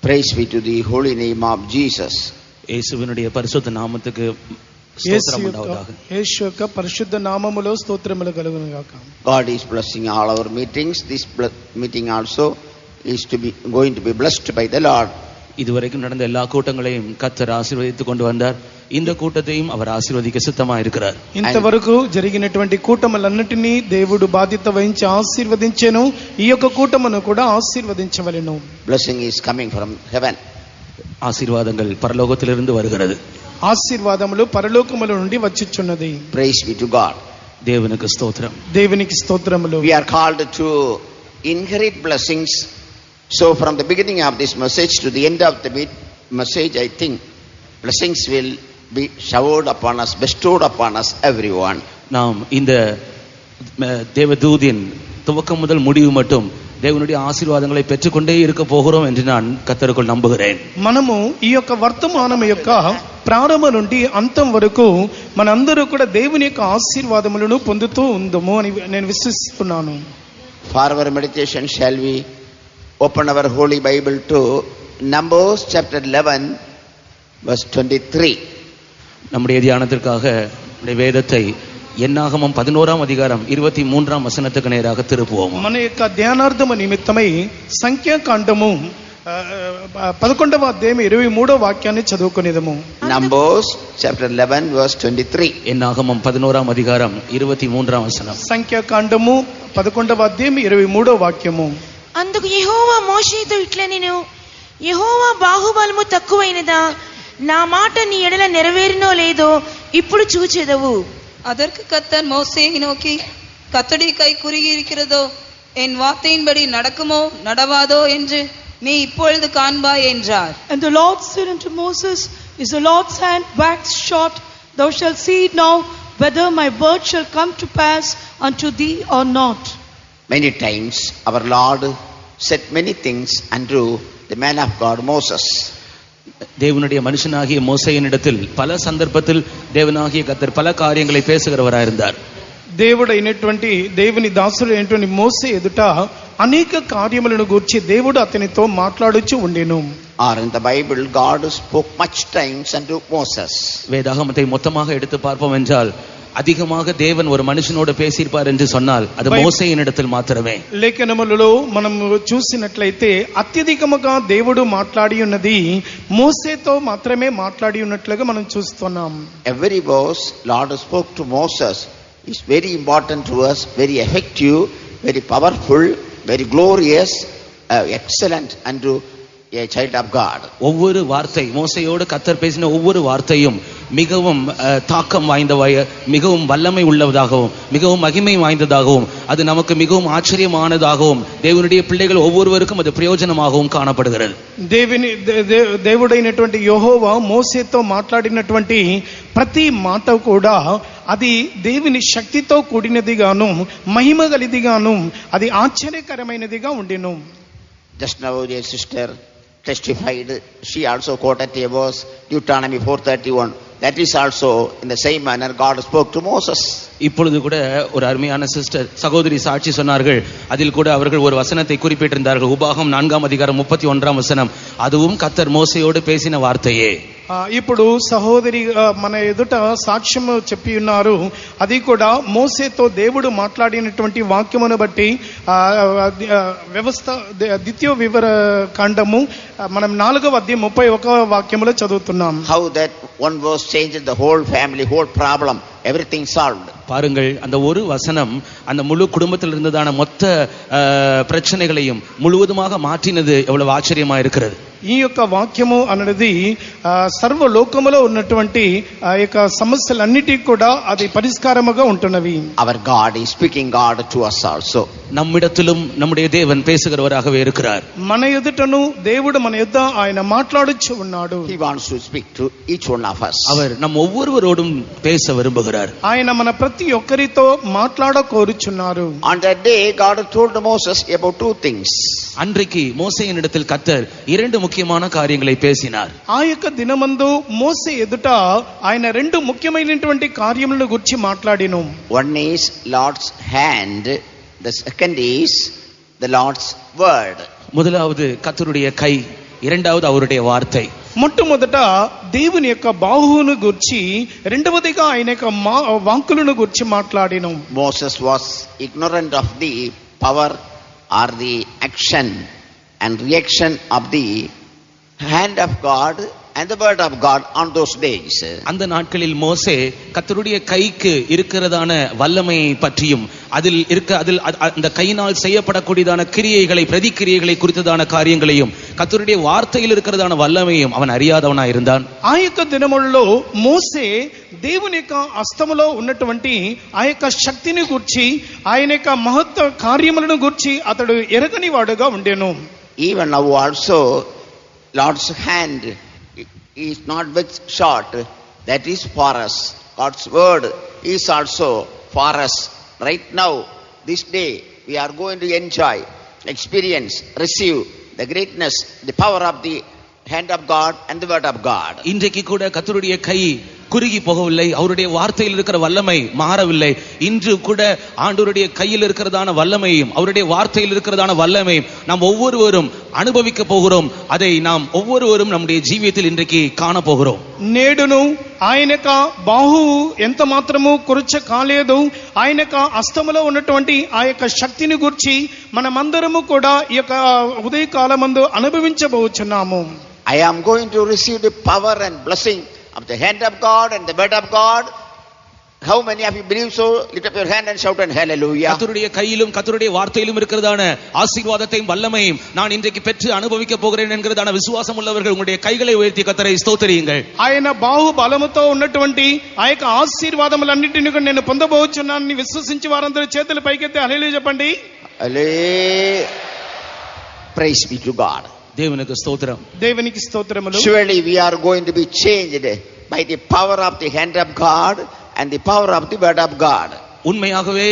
Praise be to the holy name of Jesus. యేసువినుடைய పరిశుద్ధ నామమునకు స్తోత్రం ఉండాలి. యేసు యొక్క పరిశుద్ధ నామములో స్తోత్రములు కలుగును గాక. God is blessing all our meetings. This meeting also is going to be blessed by the Lord. இதுவரைக்கும் நடந்த எல்லா கூட்டங்களையும் கர்த்தர் ஆசீர்வதித்துக் கொண்டு வந்தார். இந்த கூட்டத்தையும் அவர் ஆசீர்வதிக்க சித்தமாக இருக்கிறார். ఇంతవరకు జరిగినటువంటి కూటములన్నిటినీ దేవుడు బాధ్యత వహించి ఆశీర్వదించెను. ఈ యొక్క కూటమును కూడా ఆశీర్వదించవలెను. Blessing is coming from heaven. ஆசீர்வாதங்கள் பரலோகத்திலிருந்து வருகிறது. ఆశీర్వాదములు పరలోకముల నుండి వచ్చుచున్నది. Praise be to God. దేవునికి స్తోత్రం. దేవునికి స్తోత్రములు. We are called to inherit blessings. So from the beginning of this message to the end of the message, I think blessings will be showered upon us, bestowed upon us, everyone. நாம் இந்த தேவதூதின் துவக்கம் முதல் முடிவு மட்டும் దేవునుடைய ఆశీర్వాదங்களை పెట్టుకొండే இருக்க போகிறோம் என்று நான் கர்த்தருக்குள் நம்புகிறேன். మనము ఈ యొక్క వర్తమానం యొక్క ప్రారంభం నుండి అంతం వరకు మనందరూ కూడా దేవుని యొక్క ఆశీర్వాదములను పొందుతూ ఉందము అని నేను విశ్వసిస్తున్నాను. For our meditation, shall we open our holy Bible to Numbers chapter 11 verse 23. நம்முடைய தியானத்திற்காக வேதத்தை என்னாகமம் 11ஆம் அதிகாரம் 23ஆம் வசனத்துக்கு நேராக திருப்புவோம். మన యొక్క ధ్యానార్థము నిమిత్తమై సంఖ్యాకాండము 11వ అధ్యాయం 23వ వాక్యాన్ని చదువుకునేదము. Numbers chapter 11 verse 23. என்னாகமம் 11ஆம் அதிகாரம் 23ஆம் వచనం. సంఖ్యాకాండము 11వ అధ్యాయం 23వ వాక్యము. అందుకు యెహోవా మోషేతో ఇట్లా నేను యెహోవా బాహుబలము తక్కువైనదా నా మాట నీ ఎడల నెరవేరినో లేదో ఇప్పుడు చూచెదవు. அதற்கு கர்த்தர் மோசேயை நோக்கி கர்த்தருடைய கை குறுகி இருக்கிறதோ என் வார்த்தையின்படி நடக்குமோ நடவாதோ என்று நீ இப்பொழுது காண்பாய் என்றார். And the Lord said unto Moses, Is the Lord's hand waxed short? Thou shalt see now whether my word shall come to pass unto thee or not. Many times our Lord said many things unto the man of God Moses. தேவனுடைய மனுஷனாகிய மோசேயினிடத்தில் பல சந்தர்ப்பத்தில் தேவனாகிய கர்த்தர் பல காரியங்களை பேசுகிறவராய் இருந்தார். దేవుడైనటువంటి దేవుని దాసుడైనటువంటి మోసే ఎదుట అనేక కార్యములను గూర్చి దేవుడు అతనితో మాట్లాడుచూ ఉండెను. Or in the Bible, God spoke much times unto Moses. வேதாகமத்தை மொத்தமாக எடுத்து பார்ப்போம் என்றால் அதிகமாக தேவன் ஒரு மனுஷனோடு பேசியிருப்பார் என்று சொன்னால் அது మోసేయినిடத்தில் మాత్రమే. లేఖనములలో మనం చూసినట్లయితే అత్యధికముగా దేవుడు మాట్లాడి ఉన్నది మోసేతో మాత్రమే మాట్లాడి ఉన్నట్లుగా మనం చూస్తున్నాం. Every verse Lord spoke to Moses is very important to us, very effective, very powerful, very glorious, excellent unto a child of God. ஒவ்வொரு வார்த்தை மோசேயோடு கர்த்தர் பேசின ஒவ்வொரு வார்த்தையும் மிகவும் தாக்கம் வாய்ந்தவாய மிகவும் வல்லமை உள்ளதாகவும் மிகவும் மகிமை வாய்ந்ததாகவும் அது நமக்கு மிகவும் ஆச்சரியமானதாகவும் தேவனுடைய பிள்ளைகள் ஒவ்வொருவருக்கும் அது பிரயோஜனமாகவும் காணப்படுகிறது. దేవుడైనటువంటి యెహోవా మోసేతో మాట్లాడినటువంటి ప్రతి మాట కూడా అది దేవుని శక్తితో కూడినదిగాను మహిమ గలిదిగాను అది ఆశ్చర్యకరమైనదిగా ఉండెను. Just now your sister testified, she also quoted a verse, Deuteronomy 4:31. That is also in the same manner God spoke to Moses. இப்பொழுது கூட ஒரு அருமையான சிஸ்டர் சகோதரி சாட்சி சொன்னார்கள். அதில் கூட அவர்கள் ஒரு வசனத்தை குறிப்பிட்டிருந்தார்கள். உபாகம் 4ஆம் அதிகாரம் 31ஆம் வசனம். அதுவும் கர்த்தர் மோசேயோடு பேசின வார்த்தையே. ఇప్పుడు సహోదరి మన ఎదుట సాక్ష్యం చెప్పి ఉన్నారు. అది కూడా మోసేతో దేవుడు మాట్లాడినటువంటి వాక్యమును బట్టి వ్యవస్థ ద్వితీయ వివర కాండము మనం 4వ అధ్యాయం 31వ వాక్యములో చదువుతున్నాం. How that one verse changed the whole family, whole problem, everything solved. பாருங்கள், அந்த ஒரு வசனம் அந்த முழு குடும்பத்தில் இருந்ததான மொத்த பிரச்சனைகளையும் முழுவதுமாக மாற்றினது எவ்வளவு ஆச்சரியமா இருக்கிறது. ఈ యొక్క వాక్యము అనేది సర్వలోకములో ఉన్నటువంటి ఆ యొక్క సమస్యలన్నిటికీ కూడా అది పరిష్కారముగా ఉంటున్నవి. Our God is speaking God to us also. நம்மிடத்திலும் நம்முடைய தேவன் பேசுகிறவராகவே இருக்கிறார். మన ఎదుటను దేవుడు మన యొద్ద ఆయన మాట్లాడుచు ఉన్నాడు. He wants to speak to each one of us. அவர் நம் ஒவ்வொருவரோடும் பேச விரும்புகிறார். ఆయన మన ప్రతి ఒక్కరితో మాట్లాడ కోరుచున్నారు. On that day God told Moses about two things. அன்றைக்கு மோசேயினிடத்தில் கர்த்தர் இரண்டு ముఖ్యமான కార్యங்களை பேசினார். ఆ యొక్క దినమందు మోసే ఎదుట ఆయన రెండు ముఖ్యమైనటువంటి కార్యములను గురించి మాట్లాడిను. One is Lord's hand, the second is the Lord's word. முதலாவது கர்த்தருடைய கை, இரண்டாவது அவருடைய வார்த்தை. మొట్టమొదట దేవుని యొక్క బాహువును గురించి, రెండవదిగా ఆయన యొక్క వాక్కులను గురించి మాట్లాడిను. Moses was ignorant of the power or the action and reaction of the hand of God and the word of God on those days. அந்த நாட்களில் மோசே கர்த்தருடைய கைக்கு இருக்கிறதான வல்லமையை பற்றியும் அதில் அந்த கையினால் செய்யப்படக்கூடியதான கிரியைகளை, பிரதிக்கிரியைகளை குறித்ததான காரியங்களையும், கர்த்தருடைய வார்த்தையில் இருக்கிறதான வல்லமையும் அவன் அறியாதவனாய் இருந்தான். ఆ యొక్క దినములలో మోసే దేవుని యొక్క హస్తములో ఉన్నటువంటి ఆ యొక్క శక్తిని గూర్చి, ఆయన యొక్క మహత్వ కార్యములను గూర్చి అతడు ఎరగని వాడుగా ఉండెను. Even now also Lord's hand is not with short, that is for us. God's word is also for us. Right now, this day, we are going to enjoy, experience, receive the greatness, the power of the hand of God and the word of God. இன்றைக்கு கூட கர்த்தருடைய கை குறுகி போகவில்லை, அவருடைய வார்த்தையில் இருக்கிற வல்லமை மாறவில்லை. இன்று கூட ஆண்டவருடைய கையில் இருக்கிறதான வல்லமையும் அவருடைய வார்த்தையில் இருக்கிறதான வல்லமையும் நாம் ஒவ்வொருவரும் அனுபவிக்க போகிறோம். அதை நாம் ஒவ்வொருவரும் நம்முடைய ஜீவியத்தில் இன்றைக்கு காண போகிறோம். నేడును ఆయన యొక్క బాహువు ఎంత మాత్రము కురుచ కాలేదు. ఆయన యొక్క హస్తములో ఉన్నటువంటి ఆ యొక్క శక్తిని గురించి మనమందరము కూడా ఈ యొక్క ఉదయకాలమందు అనుభవించబోచున్నాము. I am going to receive the power and blessing of the hand of God and the word of God. How many of you believe so? Lift up your hand and shout and hallelujah. கர்த்தருடைய கையிலும் கர்த்தருடைய வார்த்தையிலும் இருக்கிறதான ஆசீர்வாதத்தையும் வல்லமையும் நான் இன்றைக்கு பெற்று அனுபவிக்க போகிறேன் என்கிறதான விசுவாசம் உள்ளவர்கள் உங்களுடைய கைகளை உயர்த்தி கர்த்தரை ஸ்தோத்திரியுங்கள். ఆయన బాహు బలముతో ఉన్నటువంటి ఆ యొక్క ఆశీర్వాదములన్నిటిని కూడా నేను పొందబోచున్నానని విశ్వసించి వారందరూ చేతులు పైకెత్తి హల్లెలూయా చెప్పండి. Praise be to God. தேவனுக்கு ஸ்தோத்திரம். దేవునికి స్తోత్రములు. Surely we are going to be changed by the power of the hand of God and the power of the word of God. உண்மையாகவே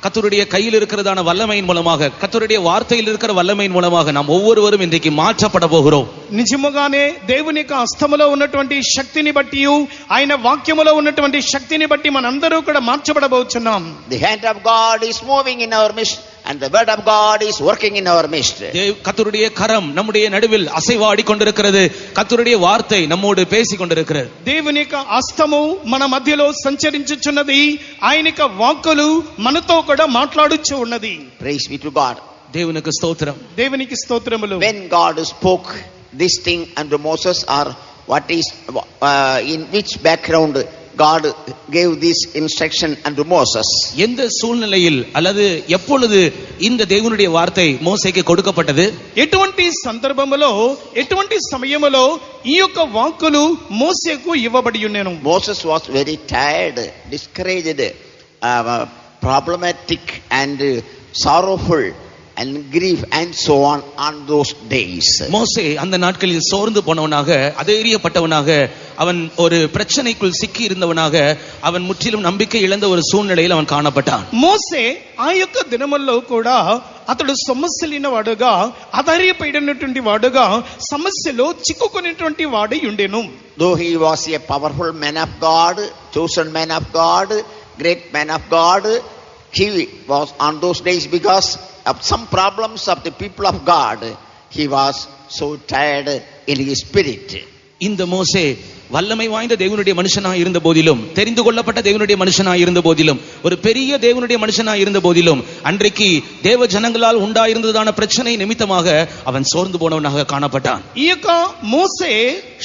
கர்த்தருடைய கையில் இருக்கிறதான வல்லமையின் மூலமாக, கர்த்தருடைய வார்த்தையில் இருக்கிற வல்லமையின் மூலமாக நாம் ஒவ்வொருவரும் இன்றைக்கு மாற்றப்பட போகிறோம். నిజముగానే దేవుని యొక్క హస్తములో ఉన్నటువంటి శక్తిని బట్టి, ఆయన వాక్యములో ఉన్నటువంటి శక్తిని బట్టి మనందరూ కూడా మార్చబడబోచున్నాం. The hand of God is moving in our midst and the word of God is working in our midst. கர்த்தருடைய கரம் நம்முடைய நடுவில் அசைவாடி கொண்டிருக்கிறது. கர்த்தருடைய வார்த்தை நம்மோடு பேசிக் கொண்டிருக்கிறது. దేవుని యొక్క హస్తము మన మధ్యలో సంచరించుచున్నది. ఆయన యొక్క వాక్కులు మనతో కూడా మాట్లాడుచు ఉన్నది. Praise be to God. దేవునికి స్తోత్రం. దేవునికి స్తోత్రములు. When God spoke this thing unto Moses, or what is in which background God gave this instruction unto Moses? எந்த சூழ்நிலையில் அல்லது எப்பொழுது இந்த தேவனுடைய வார்த்தை மோசேக்கு கொடுக்கப்பட்டது? ఎటువంటి సందర్భములో, ఎటువంటి సమయములో ఈ యొక్క వాక్కులు మోసేకు ఇవ్వబడి ఉన్నెను? Moses was very tired, discouraged, problematic and sorrowful and grief and so on those days. மோசே அந்த நாட்களில் சோர்ந்து போனவனாக, அதேரியப்பட்டவனாக, அவன் ஒரு பிரச்சனைக்குள் சிக்கி இருந்தவனாக, அவன் முற்றிலும் நம்பிக்கை இழந்த ஒரு சூழ்நிலையில் அவன் காணப்பட்டான். మోసే ఆ యొక్క దినముల్లో కూడా అతడు సమస్యలిన వాడుగా, ఆధారపడినటువంటి వాడుగా, సమస్యలో చిక్కుకునేటువంటి వాడై ఉండెను. Though he was a powerful man of God, chosen man of God, great man of God, he was on those days, because of some problems of the people of God, he was so tired in his spirit. இந்த மோசே வல்லமை வாய்ந்த தேவனுடைய மனுஷனாய் இருந்த போதிலும், தெரிந்து கொள்ளப்பட்ட தேவனுடைய மனுஷனாய் இருந்த போதிலும், ஒரு பெரிய தேவனுடைய மனுஷனாய் இருந்த போதிலும், அன்றைக்கு தேவ ஜனங்களால் உண்டாயிருந்ததான பிரச்சனை நிமித்தமாக அவன் சோர்ந்து போனவனாக காணப்பட்டான். ఈ యొక్క మోసే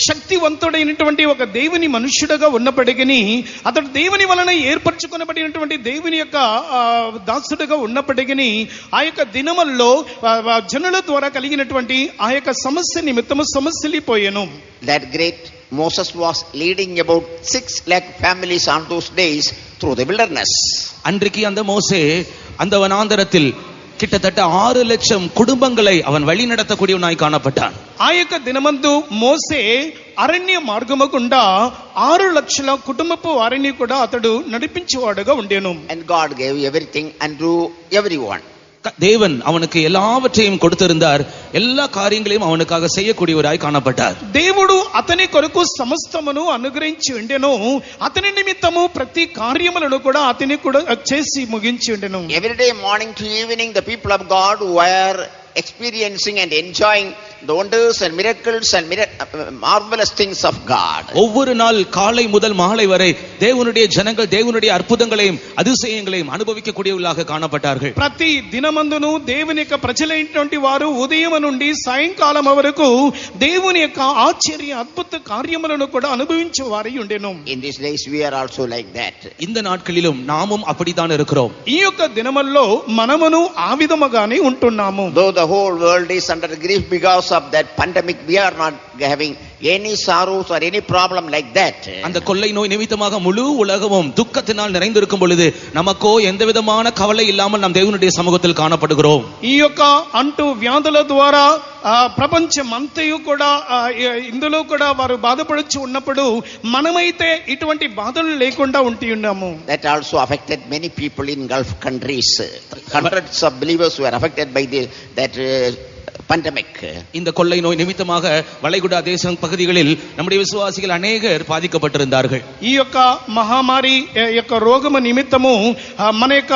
శక్తివంతుడైనటువంటి ఒక దేవుని మనుష్యుడుగా ఉన్నప్పటికీ, అతడు దేవుని వలన ఏర్పరచుకొనబడినటువంటి దేవుని యొక్క దాసుడుగా ఉన్నప్పటికీ, ఆ యొక్క దినముల్లో జనుల ద్వారా కలిగినటువంటి ఆ యొక్క సమస్య నిమిత్తము సమస్యలిపోయాను. That great Moses was leading about 6 lakh families on those days through the wilderness. அன்றைக்கு அந்த மோசே அந்த வனாந்தரத்தில் கிட்டத்தட்ட 6 லட்சம் குடும்பங்களை அவன் வழி நடத்தக்கூடியவனாய் காணப்பட்டான். ఆ యొక్క దినమందు మోసే అరణ్య మార్గము గుండా 6 లక్షల కుటుంబపు వారిని కూడా అతడు నడిపించేవాడుగా ఉండెను. And God gave everything unto everyone. தேவன் அவனுக்கு எல்லாவற்றையும் கொடுத்திருந்தார். எல்லா காரியங்களையும் அவனுக்காக செய்யக்கூடியவராய் காணப்பட்டார். దేవుడు అతని కొరకు సమస్తమును అనుగ్రహించి ఉండెను. అతని నిమిత్తము ప్రతి కార్యములను కూడా అతని కూడా చేసి ముగించి ఉండెను. Every day morning to evening the people of God were experiencing and enjoying the wonders and miracles and marvelous things of God. ஒவ்வொரு நாள் காலை முதல் மாலை வரை தேவனுடைய ஜனங்கள் தேவனுடைய அற்புதங்களையும் அதிசயங்களையும் அனுபவிக்கக்கூடியவர்களாக காணப்பட்டார்கள். ప్రతి దినమందును దేవుని యొక్క ప్రజలైనటువంటి వారు ఉదయం నుండి సాయంకాలం వరకు దేవుని యొక్క ఆశ్చర్య అద్భుత కార్యములను కూడా అనుభవించే వారై ఉండెను. In these days we are also like that. இந்த நாட்களிலும் நாமும் அப்படித்தான் இருக்கிறோம். ఈ యొక్క దినముల్లో మనమును ఆ విధముగానే ఉంటున్నాము. Though the whole world is under grief because of that pandemic, we are not having any sorrows or any problem like that. அந்த கொள்ளை நோய் நிமித்தமாக முழு உலகமும் துக்கத்தினால் நிறைந்திருக்கும் பொழுது நமக்கோ எந்த விதமான கவலை இல்லாமல் நாம் தேவனுடைய சமூகத்தில் காணப்படுகிறோம். ఈ యొక్క అంటూ వ్యాధుల ద్వారా ప్రపంచం అంతయు కూడా ఇందులో కూడా వారు బాధపడుచు ఉన్నప్పుడు మనమైతే ఇటువంటి బాధలు లేకుండా ఉండి ఉన్నాము. That also affected many people in Gulf countries. Hundreds of believers were affected by that pandemic. இந்த கொள்ளை நோய் நிமித்தமாக வளைகுடா தேசம் பகுதிகளில் நம்முடைய விசுவாசிகள் அநேகர் பாதிக்கப்பட்டிருந்தார்கள். ఈ యొక్క మహమ్మారి యొక్క రోగము నిమిత్తము మన యొక్క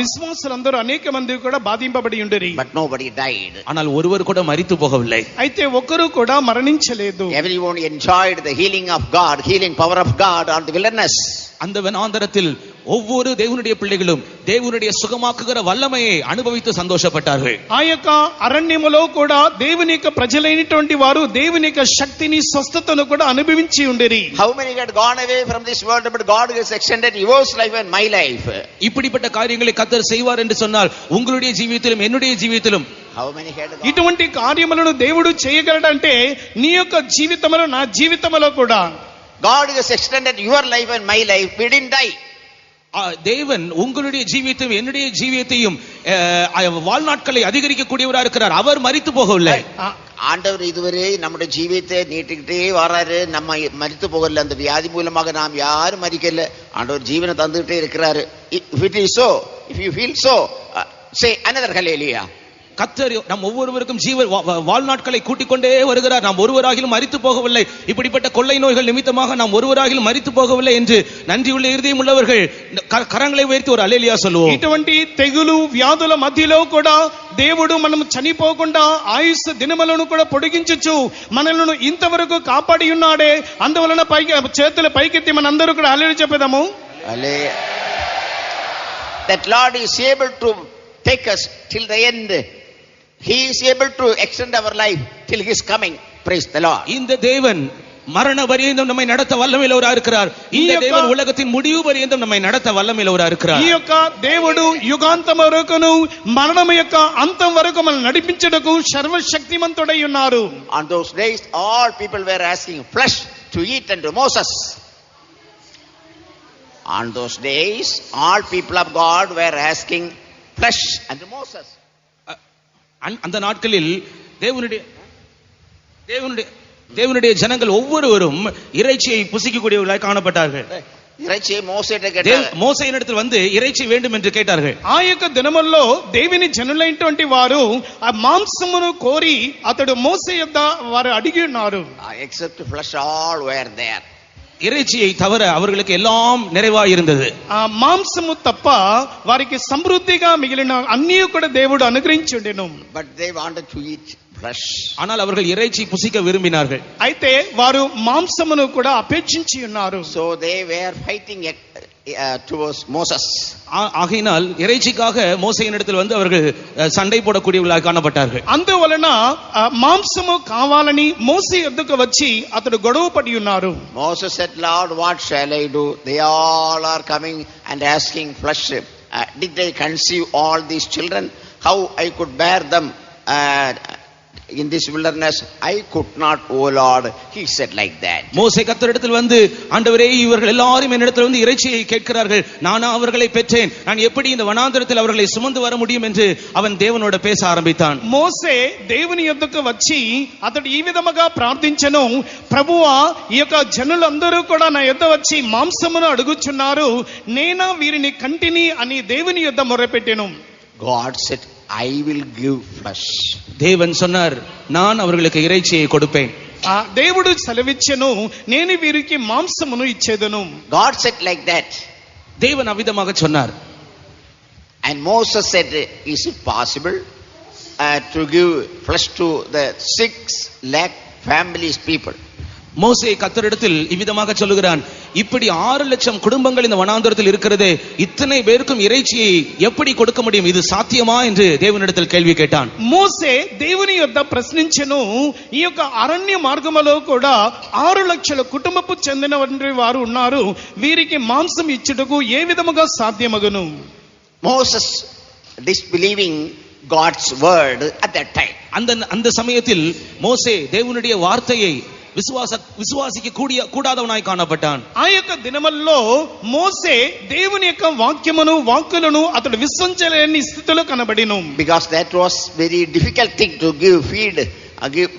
విశ్వాసులందరూ అనేక మంది కూడా బాధింపబడి ఉండిరి. But nobody died. ஆனால் ஒருவர் கூட மரித்து போகவில்லை. అయితే ఒక్కరు కూడా మరణించలేదు. Everyone enjoyed the healing of God, healing power of God on the wilderness. அந்த வனாந்தரத்தில் ஒவ்வொரு தேவனுடைய பிள்ளைகளும் தேவனுடைய சுகமாக்குகிற வல்லமையை அனுபவித்து சந்தோஷப்பட்டார்கள். ఆ యొక్క అరణ్యములో కూడా దేవుని యొక్క ప్రజలైనటువంటి వారు దేవుని యొక్క శక్తిని స్వస్థతను కూడా అనుభవించి ఉండిరి. How many had gone away from this world, but God has extended your life and my life? இப்படிப்பட்ட காரியங்களை கர்த்தர் செய்வார் என்று சொன்னால் உங்களுடைய ஜீவியத்திலும் என்னுடைய ஜீவியத்திலும் How many had gone? ఇటువంటి కార్యములను దేవుడు చేయగలడంటే నీ యొక్క జీవితంలో నా జీవితంలో కూడా God has extended your life and my life. We didn't die. தேவன் உங்களுடைய ஜீவியத்தையும் என்னுடைய ஜீவியத்தையும் வாழ்நாட்களை அதிகரிக்கக்கூடியவராக இருக்கிறார். அவர் மரித்து போகவில்லை. ஆண்டவர் இதுவரை நம்முடைய ஜீவியத்தை நீட்டிக்கிட்டே வராரு. நம்ம மரித்து போகல. அந்த வியாதி மூலமாக நாம் யாரும் மரிக்கல. ஆண்டவர் ஜீவனை தந்துகிட்டே இருக்கிறாரு. If it is so, if you feel so, say another hallelujah. கர்த்தர் நம் ஒவ்வொருவருக்கும் வாழ்நாட்களை கூட்டிக் கொண்டே வருகிறார். நாம் ஒருவராகிலும் மரித்து போகவில்லை. இப்படிப்பட்ட கொள்ளை நோய்கள் நிமித்தமாக நாம் ஒருவராகிலும் மரித்து போகவில்லை என்று நன்றியுள்ள இருதயம் உள்ளவர்கள் கரங்களை உயர்த்தி ஒரு அல்லேலூயா சொல்லுவோம். ఇటువంటి తెగులు వ్యాధుల మధ్యలో కూడా దేవుడు మనం చనిపోకుండా ఆయుష్ దినములను కూడా పొడిగించచ్చు మనలను ఇంతవరకు కాపాడి ఉన్నాడే. అందువలన పైకి చేతుల పైకెత్తి మనందరూ కూడా హల్లెలూయా చెప్పేదాము. That Lord is able to take us till the end. He is able to extend our life till His coming. Praise the Lord. இந்த தேவன் மரண பரியந்தம் நம்மை நடத்த வல்லமையுள்ளவராக இருக்கிறார். இந்த தேவன் உலகத்தின் முடிவு பரியந்தம் நம்மை நடத்த வல்லமையுள்ளவராக இருக்கிறார். ఈ యొక్క దేవుడు యుగాంతం వరకును మరణం యొక్క అంతం వరకు మనల్ని నడిపించుటకు సర్వశక్తిమంతుడై ఉన్నారు. On those days all people were asking flesh to eat unto Moses. On those days all people of God were asking flesh unto Moses. அந்த நாட்களில் தேவனுடைய ஜனங்கள் ஒவ்வொருவரும் இறைச்சியை புசிக்கக்கூடியவர்களாய் காணப்பட்டார்கள். இறைச்சியை மோசேயினிடத்தில் வந்து இறைச்சி வேண்டும் என்று கேட்டார்கள். ఆ యొక్క దినముల్లో దేవుని జనులైనటువంటి వారు ఆ మాంసమును కోరి అతడు మోసే యొద్ద వారు అడిగి ఉన్నారు. Except flesh all were there. இறைச்சியை தவிர அவர்களுக்கு எல்லாம் நிறைவாய் இருந்தது. ఆ మాంసము తప్ప వారికి సమృద్ధిగా మిగిలిన అన్నీ కూడా దేవుడు అనుగ్రహించి ఉండెను. But they wanted to eat flesh. ஆனால் அவர்கள் இறைச்சி புசிக்க விரும்பினார்கள். అయితే వారు మాంసమును కూడా అపేక్షించి ఉన్నారు. So they were fighting towards Moses. ஆகையினால் இறைச்சிக்காக மோசேயினிடத்தில் வந்து அவர்கள் சண்டை போடக்கூடியவர்களாக காணப்பட்டார்கள். అందువలన మాంసము కావాలని మోసే యొద్దకు వచ్చి అతడు గొడవ పడి ఉన్నారు. Moses said, Lord, what shall I do? They all are coming and asking flesh. Did they conceive all these children? How I could bear them in this wilderness? I could not, O Lord. He said like that. மோசே கர்த்தரிடத்தில் வந்து ஆண்டவரே இவர்கள் எல்லாரும் என்னிடத்தில் வந்து இறைச்சியை கேட்கிறார்கள். நானா அவர்களை பெற்றேன். நான் எப்படி இந்த வனாந்தரத்தில் அவர்களை சுமந்து வர முடியும் என்று அவன் தேவனோட பேச ஆரம்பித்தான். మోసే దేవుని యొద్దకు వచ్చి అతడు ఈ విధముగా ప్రార్థించెను. ప్రభువా ఈ యొక్క జనులందరూ కూడా నా యొద్ద వచ్చి మాంసమును అడుగుచున్నారు. నేనా వీరిని కంటిని అని దేవుని యొద్ద మొరపెట్టెను. God said, I will give flesh. தேவன் சொன்னார் நான் அவர்களுக்கு இறைச்சியை கொடுப்பேன். దేవుడు సెలవిచ్చెను నేను వీరికి మాంసమును ఇచ్చేదను. God said like that. தேவன் அவ்விதமாக சொன்னார். And Moses said, is it possible? to give flesh to the 6 lakh families people. மோசே கர்த்தரிடத்தில் இவ்விதமாக சொல்லுகிறான், இப்படி 6 லட்சம் குடும்பங்கள் இந்த வனாந்தரத்தில் இருக்கிறதே, இத்தனை பேருக்கும் இறைச்சியை எப்படி கொடுக்க முடியும்? இது சாத்தியமா என்று தேவனிடத்தில் கேள்வி கேட்டான். మోసే దేవుని యొద్ద ప్రశ్నించెను, ఈ యొక్క అరణ్య మార్గములో కూడా 6 లక్షల కుటుంబపు చెందిన వారు ఉన్నారు, వీరికి మాంసం ఇచ్చుటకు ఏ విధముగా సాధ్యమగును? Moses disbelieving God's word at that time. அந்த சமயத்தில் மோசே தேவனுடைய வார்த்தையை విశ్వాసికి కూడాదవనాయి కానపడ్డాన్. ఆ యొక్క దినముల్లో మోసే దేవుని యొక్క వాక్కులను అతడు విశ్వసించలేని స్థితిలో కనబడిను. Because that was very difficult thing to give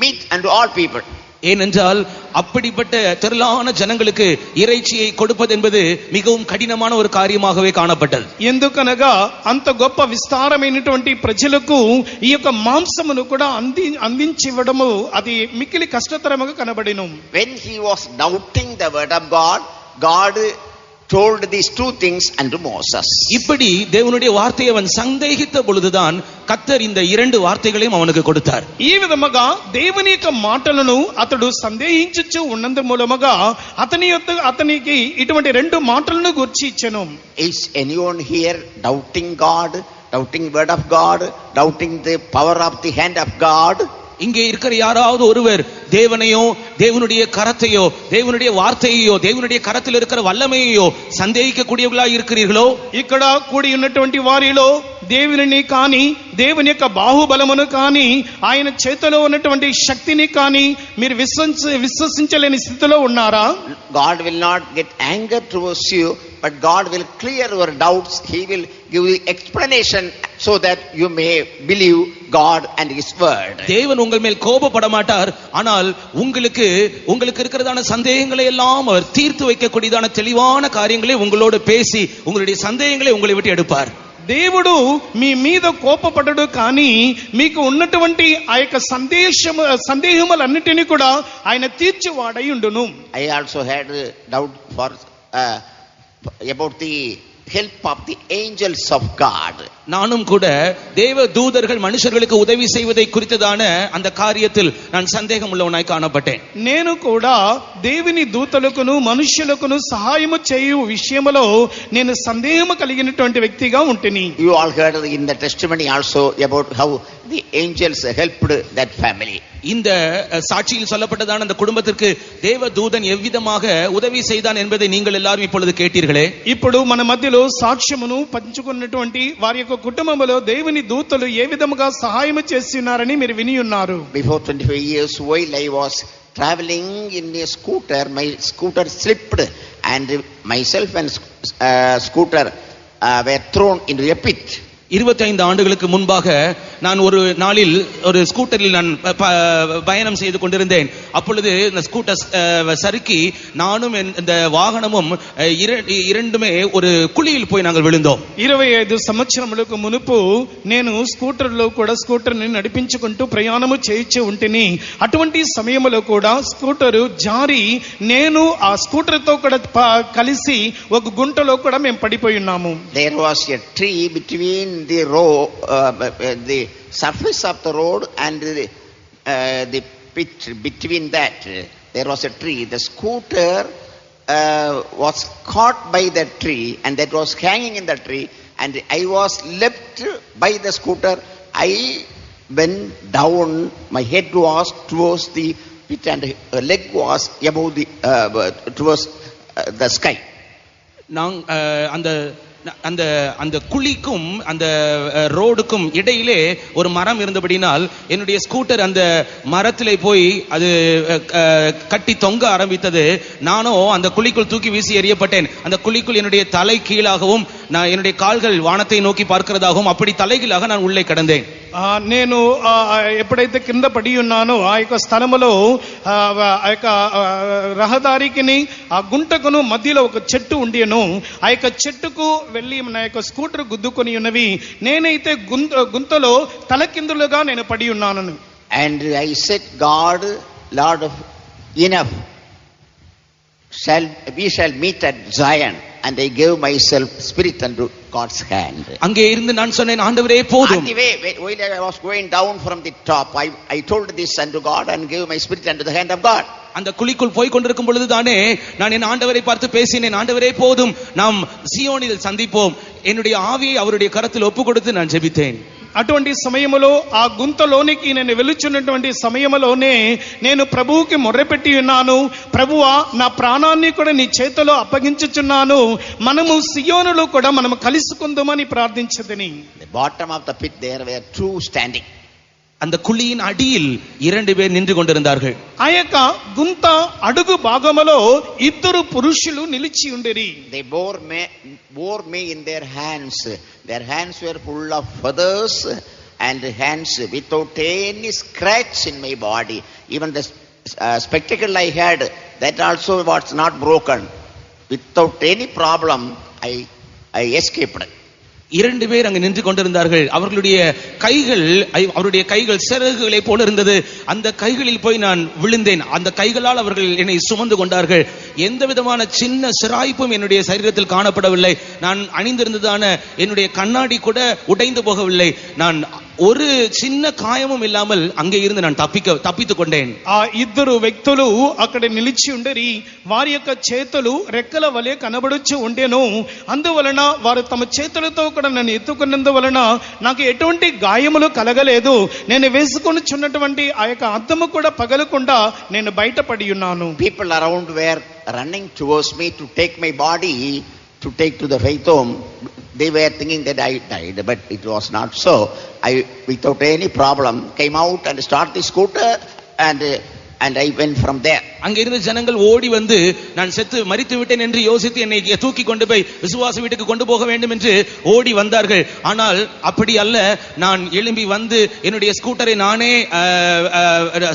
meat unto all people. ஏனென்றால் அப்படிப்பட்ட திரளான ஜனங்களுக்கு இறைச்சியை கொடுப்பது என்பது மிகவும் கடினமான ஒரு காரியமாகவே காணப்பட்டது. ఎందుకనగా అంత గొప్ప విస్తారమైనటువంటి ప్రజలకు ఈ యొక్క మాంసమును కూడా అందించివ్వడము అది మిక్కిలి కష్టతరముగా కనబడిను. When he was doubting the word of God, God told these 2 things unto Moses. இப்படி தேவனுடைய வார்த்தையை அவன் சந்தேகித்த பொழுதுதான் கர்த்தர் இந்த 2 வார்த்தைகளையும் அவனுக்கு கொடுத்தார். ఈ విధముగా దేవుని యొక్క మాటలను అతడు సందేహించుచు ఉన్నందు మూలముగా అతనికి ఇటువంటి 2 మాటలను గురించి ఇచ్చెను. Is anyone here doubting God, doubting word of God, doubting the power of the hand of God? இங்கே இருக்கிற யாராவது ஒருவர் தேவனையோ, தேவனுடைய கரத்தையோ, தேவனுடைய வார்த்தையோ, தேவனுடைய கரத்தில் இருக்கிற வல்லமையோ சந்தேகிக்க கூடியவர்களா இருக்கிறீர்களோ? ఇక్కడ కూడి ఉన్నటువంటి వారిలో దేవుని కానీ, దేవుని యొక్క బాహుబలమును కానీ, ఆయన చేతిలో ఉన్నటువంటి శక్తిని కానీ మీరు విశ్వసించలేని స్థితిలో ఉన్నారా? God will not get anger towards you, but God will clear your doubts. He will give you explanation so that you may believe God and His word. தேவன் உங்கள் மேல் கோபப்பட மாட்டார், ஆனால் உங்களுக்கு இருக்கிறதான சந்தேகங்களை எல்லாம் அவர் தீர்த்து வைக்கக்கூடியதான தெளிவான காரியங்களை உங்களோடு பேசி உங்களுடைய சந்தேகங்களை உங்களை விட்டு எடுப்பார். దేవుడు మీ మీద కోపపడడు, కానీ మీకు ఉన్నటువంటి ఆ యొక్క సందేహములన్నిటినీ కూడా ఆయన తీర్చివాడై ఉండును. I also had doubt about the help of the angels of God. நானும் கூட தேவ தூதர்கள் மனுஷர்களுக்கு உதவி செய்வதை குறித்ததான அந்த காரியத்தில் நான் சந்தேகம் உள்ளவனாய் காணப்பட்டேன். నేను కూడా దేవుని దూతలకును మనుష్యులకును సహాయము చేయు విషయములో నేను సందేహము కలిగినటువంటి వ్యక్తిగా ఉంటిని. You all heard in the testimony also about how the angels helped that family. இந்த சாட்சியில் சொல்லப்பட்டதான அந்த குடும்பத்திற்கு தேவ தூதன் எவ்விதமாக உதவி செய்தான் என்பதை நீங்கள் எல்லாரும் இப்பொழுது கேட்டீர்களே. ఇప్పుడు మన మధ్యలో సాక్ష్యమును పంచుకున్నటువంటి వారి యొక్క కుటుంబంలో దేవుని దూతలు ఏ విధముగా సహాయము చేస్తున్నారని మీరు విని ఉన్నారు. Before 25 years while I was traveling in a scooter, my scooter slipped and myself and scooter were thrown into a pit. 25 ஆண்டுகளுக்கு முன்பாக நான் ஒரு நாளில் ஒரு ஸ்கூட்டரில் நான் பயணம் செய்து கொண்டிருந்தேன். அப்பொழுது இந்த ஸ்கூட்டர் சறுக்கி நானும் இந்த வாகனமும் இரண்டுமே ஒரு குழியில் போய் நாங்கள் விழுந்தோம். 25 సంవత్సరములకు మునుపు నేను స్కూటర్లో కూడా స్కూటర్ని నడిపించుకుంటూ ప్రయాణము చేయించి ఉంటిని. అటువంటి సమయంలో కూడా స్కూటరు జారి నేను ఆ స్కూటర్తో కూడా కలిసి ఒక గుంటలో కూడా మేము పడిపోయి ఉన్నాము. There was a tree between the road, the surface of the road and the pit. Between that there was a tree. The scooter was caught by that tree and that was hanging in the tree, and I was left by the scooter. I went down, my head was towards the pit and leg was above the towards the sky. அந்த அந்த குழிக்கும் அந்த ரோடுக்கும் இடையிலே ஒரு மரம் இருந்தபடினால் என்னுடைய scooter அந்த மரத்திலே போய் அது கட்டி தொங்க ஆரம்பித்தது. நானோ அந்த குழிக்குள் தூக்கி வீசி எறியப்பட்டேன். அந்த குழிக்குள் என்னுடைய தலை கீழாகவும் நான் என்னுடைய கால்கள் வானத்தை நோக்கி பார்க்கிறதாகவும் அப்படி தலைகீழாக நான் உள்ளே கடந்தேன். నేను ఎప్పుడైతే కింద పడి ఉన్నానో ఆ యొక్క స్థలములో ఆ యొక్క రహదారికి ఆ గుంటకును మధ్యలో ఒక చెట్టు ఉండేను. ఆ యొక్క చెట్టుకు వెళ్ళి నా యొక్క స్కూటర్ గుద్దుకొని ఉన్నవి. నేనైతే గుంతలో తలకిందులుగా నేను పడి ఉన్నాను. And I said, God, Lord, enough. We shall meet at Zion. and I gave myself spirit unto God's hand. அங்கே இருந்து நான் சொன்னேன், ஆண்டவரே போதும். On the way, while I was going down from the top, I told this unto God and gave my spirit unto the hand of God. அந்த குழிக்குள் போய் கொண்டிருக்கும் பொழுது தானே நான் என் ஆண்டவரை பார்த்து பேசினேன், ஆண்டவரே போதும், நாம் சீயோனில் சந்திப்போம். என்னுடைய ஆவியை அவருடைய கரத்தில் ஒப்பு கொடுத்து நான் ஜெபித்தேன். అటువంటి సమయములో ఆ గుంతలోనికి నేను వెలుచున్నటువంటి సమయములోనే నేను ప్రభువుకి మొర్రపెట్టి ఉన్నాను, ప్రభువా నా ప్రాణాన్ని కూడా నీ చేతిలో అప్పగించుచున్నాను, మనము సియోనులో కూడా మనం కలుసుకుందామని ప్రార్థించదని. The bottom of the pit there were two standing. அந்த குழியின் அடியில் 2 பேர் நின்று கொண்டிருந்தார்கள். ఆ యొక్క గుంత అడుగు భాగములో ఇద్దరు పురుషులు నిలిచి ఉండిరి. They bore me in their hands. Their hands were full of feathers and hands without any scratch in my body. Even the spectacle I had, that also was not broken. Without any problem, I escaped. 2 பேர் அங்கு நின்று கொண்டிருந்தார்கள். அவர்களுடைய கைகள் சிறகுகளை போல இருந்தது. அந்த கைகளில் போய் நான் விழுந்தேன். அந்த கைகளால் அவர்கள் என்னை சுமந்து கொண்டார்கள். எந்த விதமான சின்ன சிராய்ப்பும் என்னுடைய சரீரத்தில் காணப்படவில்லை. நான் அணிந்திருந்ததான என்னுடைய கண்ணாடி கூட உடைந்து போகவில்லை. நான் ஒரு சின்ன காயமும் இல்லாமல் அங்கே இருந்து நான் தப்பித்துக் கொண்டேன். ఆ ఇద్దరు వ్యక్తులు అక్కడ నిలిచి ఉండరి. వారి యొక్క చేతులు రెక్కల వలె కనబడుచు ఉండెను. అందువలన వారు తమ చేతులతో కూడా నన్ను ఎత్తుకున్నందువలన నాకు ఎటువంటి గాయములు కలగలేదు. నేను వేసుకొనిచున్నటువంటి ఆ యొక్క అద్దము కూడా పగలకుండా నేను బయటపడి ఉన్నాను. People around were running towards me to take my body to take to the faith home. They were thinking that I died, but it was not so. I, without any problem, came out and started the scooter and I went from there. அங்க இருந்த ஜனங்கள் ஓடி வந்து நான் செத்து மரித்து விட்டேன் என்று யோசித்து என்னை தூக்கி கொண்டு போய் விசுவாச வீட்டுக்கு கொண்டு போக வேண்டும் என்று ஓடி வந்தார்கள். ஆனால் அப்படி அல்ல, நான் எழும்பி வந்து என்னுடைய ஸ்கூட்டரை நானே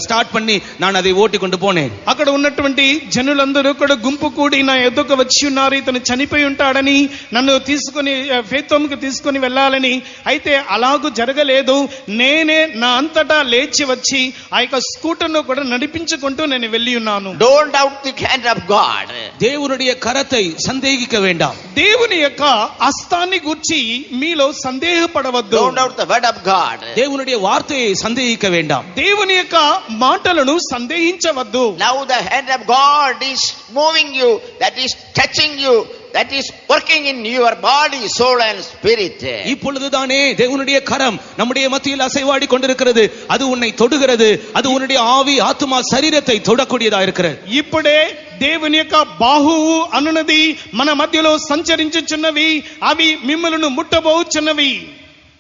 ஸ்டார்ட் பண்ணி நான் அதை ஓட்டி கொண்டு போனேன். అక్కడ ఉన్నటువంటి జనులందరూ కూడా గుంపు కూడి నా ఎదుక వచ్చి ఉన్నారు, ఇతను చనిపోయి ఉంటాడని, నన్ను తీసుకొని ఫెయిత్ హోమ్ కి తీసుకొని వెళ్ళాలని. అయితే అలాగూ జరగలేదు. నేనే నా అంతటా లేచి వచ్చి ఆ యొక్క స్కూటర్ ను కూడా నడిపించుకుంటూ నేను వెళ్ళి ఉన్నాను. Don't doubt the hand of God. தேவனுடைய கரத்தை சந்தேகிக்க வேண்டாம். దేవుని యొక్క హస్తాన్ని గురించి మీలో సందేహపడవద్దు. Don't doubt the word of God. தேவனுடைய வார்த்தையை சந்தேகிக்க வேண்டாம். దేవుని యొక్క మాటలను సందేహించవద్దు. Now the hand of God is moving you, that is touching you, that is working in your body, soul and spirit. இப்பொழுதுதானே தேவனுடைய கரம் நம்முடைய மத்தியில் அசைவாடி கொண்டிருக்கிறது. அது உன்னை தொடுகிறது. அது உன்னுடைய ஆவி, ஆத்துமா, சரீரத்தை தொடக்கூடியதா இருக்கிறது. ఇప్పుడే దేవుని యొక్క బాహువు అనున్నది మన మధ్యలో సంచరించుచున్నవి. అవి మిమ్మలను ముట్టబోచున్నవి.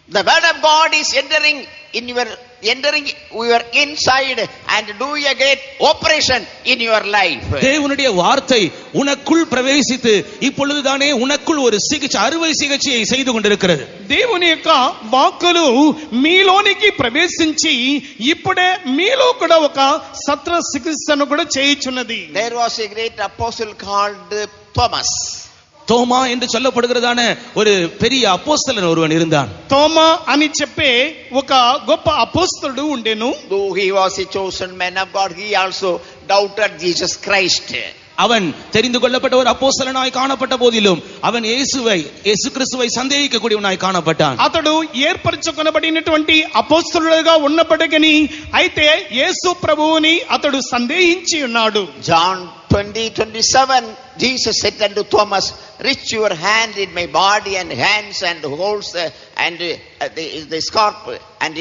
The word of God is entering your inside and doing a great operation in your life. தேவனுடைய வார்த்தை உனக்குள் பிரவேசித்து இப்பொழுதுதானே உனக்குள் ஒரு அறுவை சிகிச்சையை செய்து கொண்டிருக்கிறது. దేవుని యొక్క వాక్కులు మీలోనికి ప్రవేశించి ఇప్పుడే మీలో కూడా ఒక సత్ర చికిత్సను కూడా చేయుచున్నది. There was a great apostle called Thomas. தோமா என்று சொல்லப்படுகிறதான ஒரு பெரிய அப்போஸ்தலன் ஒருவன் இருந்தான். తోమా అని చెప్పే ఒక గొప్ప అపోస్తలుడు ఉండెను. Though he was a chosen man of God, he also doubted Jesus Christ. அவன் தெரிந்து கொள்ளப்பட்ட ஒரு அப்போஸ்தலனாய் காணப்பட்ட போதிலும் அவன் இயேசு கிறிஸ்துவை சந்தேகிக்க கூடியவனாய் காணப்பட்டான். అతడు ఏర్పరచుకొనబడినటువంటి అపోస్తలుడుగా ఉన్నప్పటికీ అయితే యేసు ప్రభువుని అతడు సందేహించి ఉన్నాడు. John 20:27, Jesus said unto Thomas, reach your hand in my body and hands and holds the scarf, and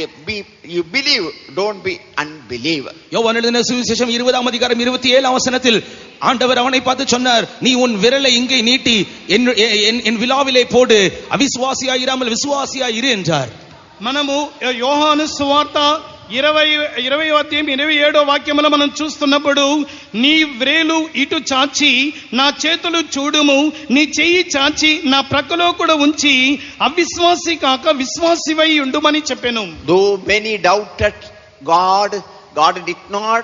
you believe, don't be unbeliever. யோவான் எழுதின சுவிசேஷம் 20ஆம் அதிகாரம் 27ஆம் வசனத்தில் ஆண்டவர் அவனை பார்த்து சொன்னார், நீ உன் விரலை இங்கே நீட்டி என் விலாவிலே போடு, அவிசுவாசியாய் இராமல் விசுவாசியாய் இரு என்றார். మనము యోహాను సువార్త 20వ అధ్యాయం 27వ వాక్యములో మనం చూస్తున్నప్పుడు, నీ వ్రేలు ఇటు చాచి నా చేతులు చూడుము, నీ చెయ్యి చాచి నా ప్రక్కలో కూడా ఉంచి అవిశ్వాసి కాక విశ్వాసివై ఉండుమని చెప్పెను. Though many doubted God did not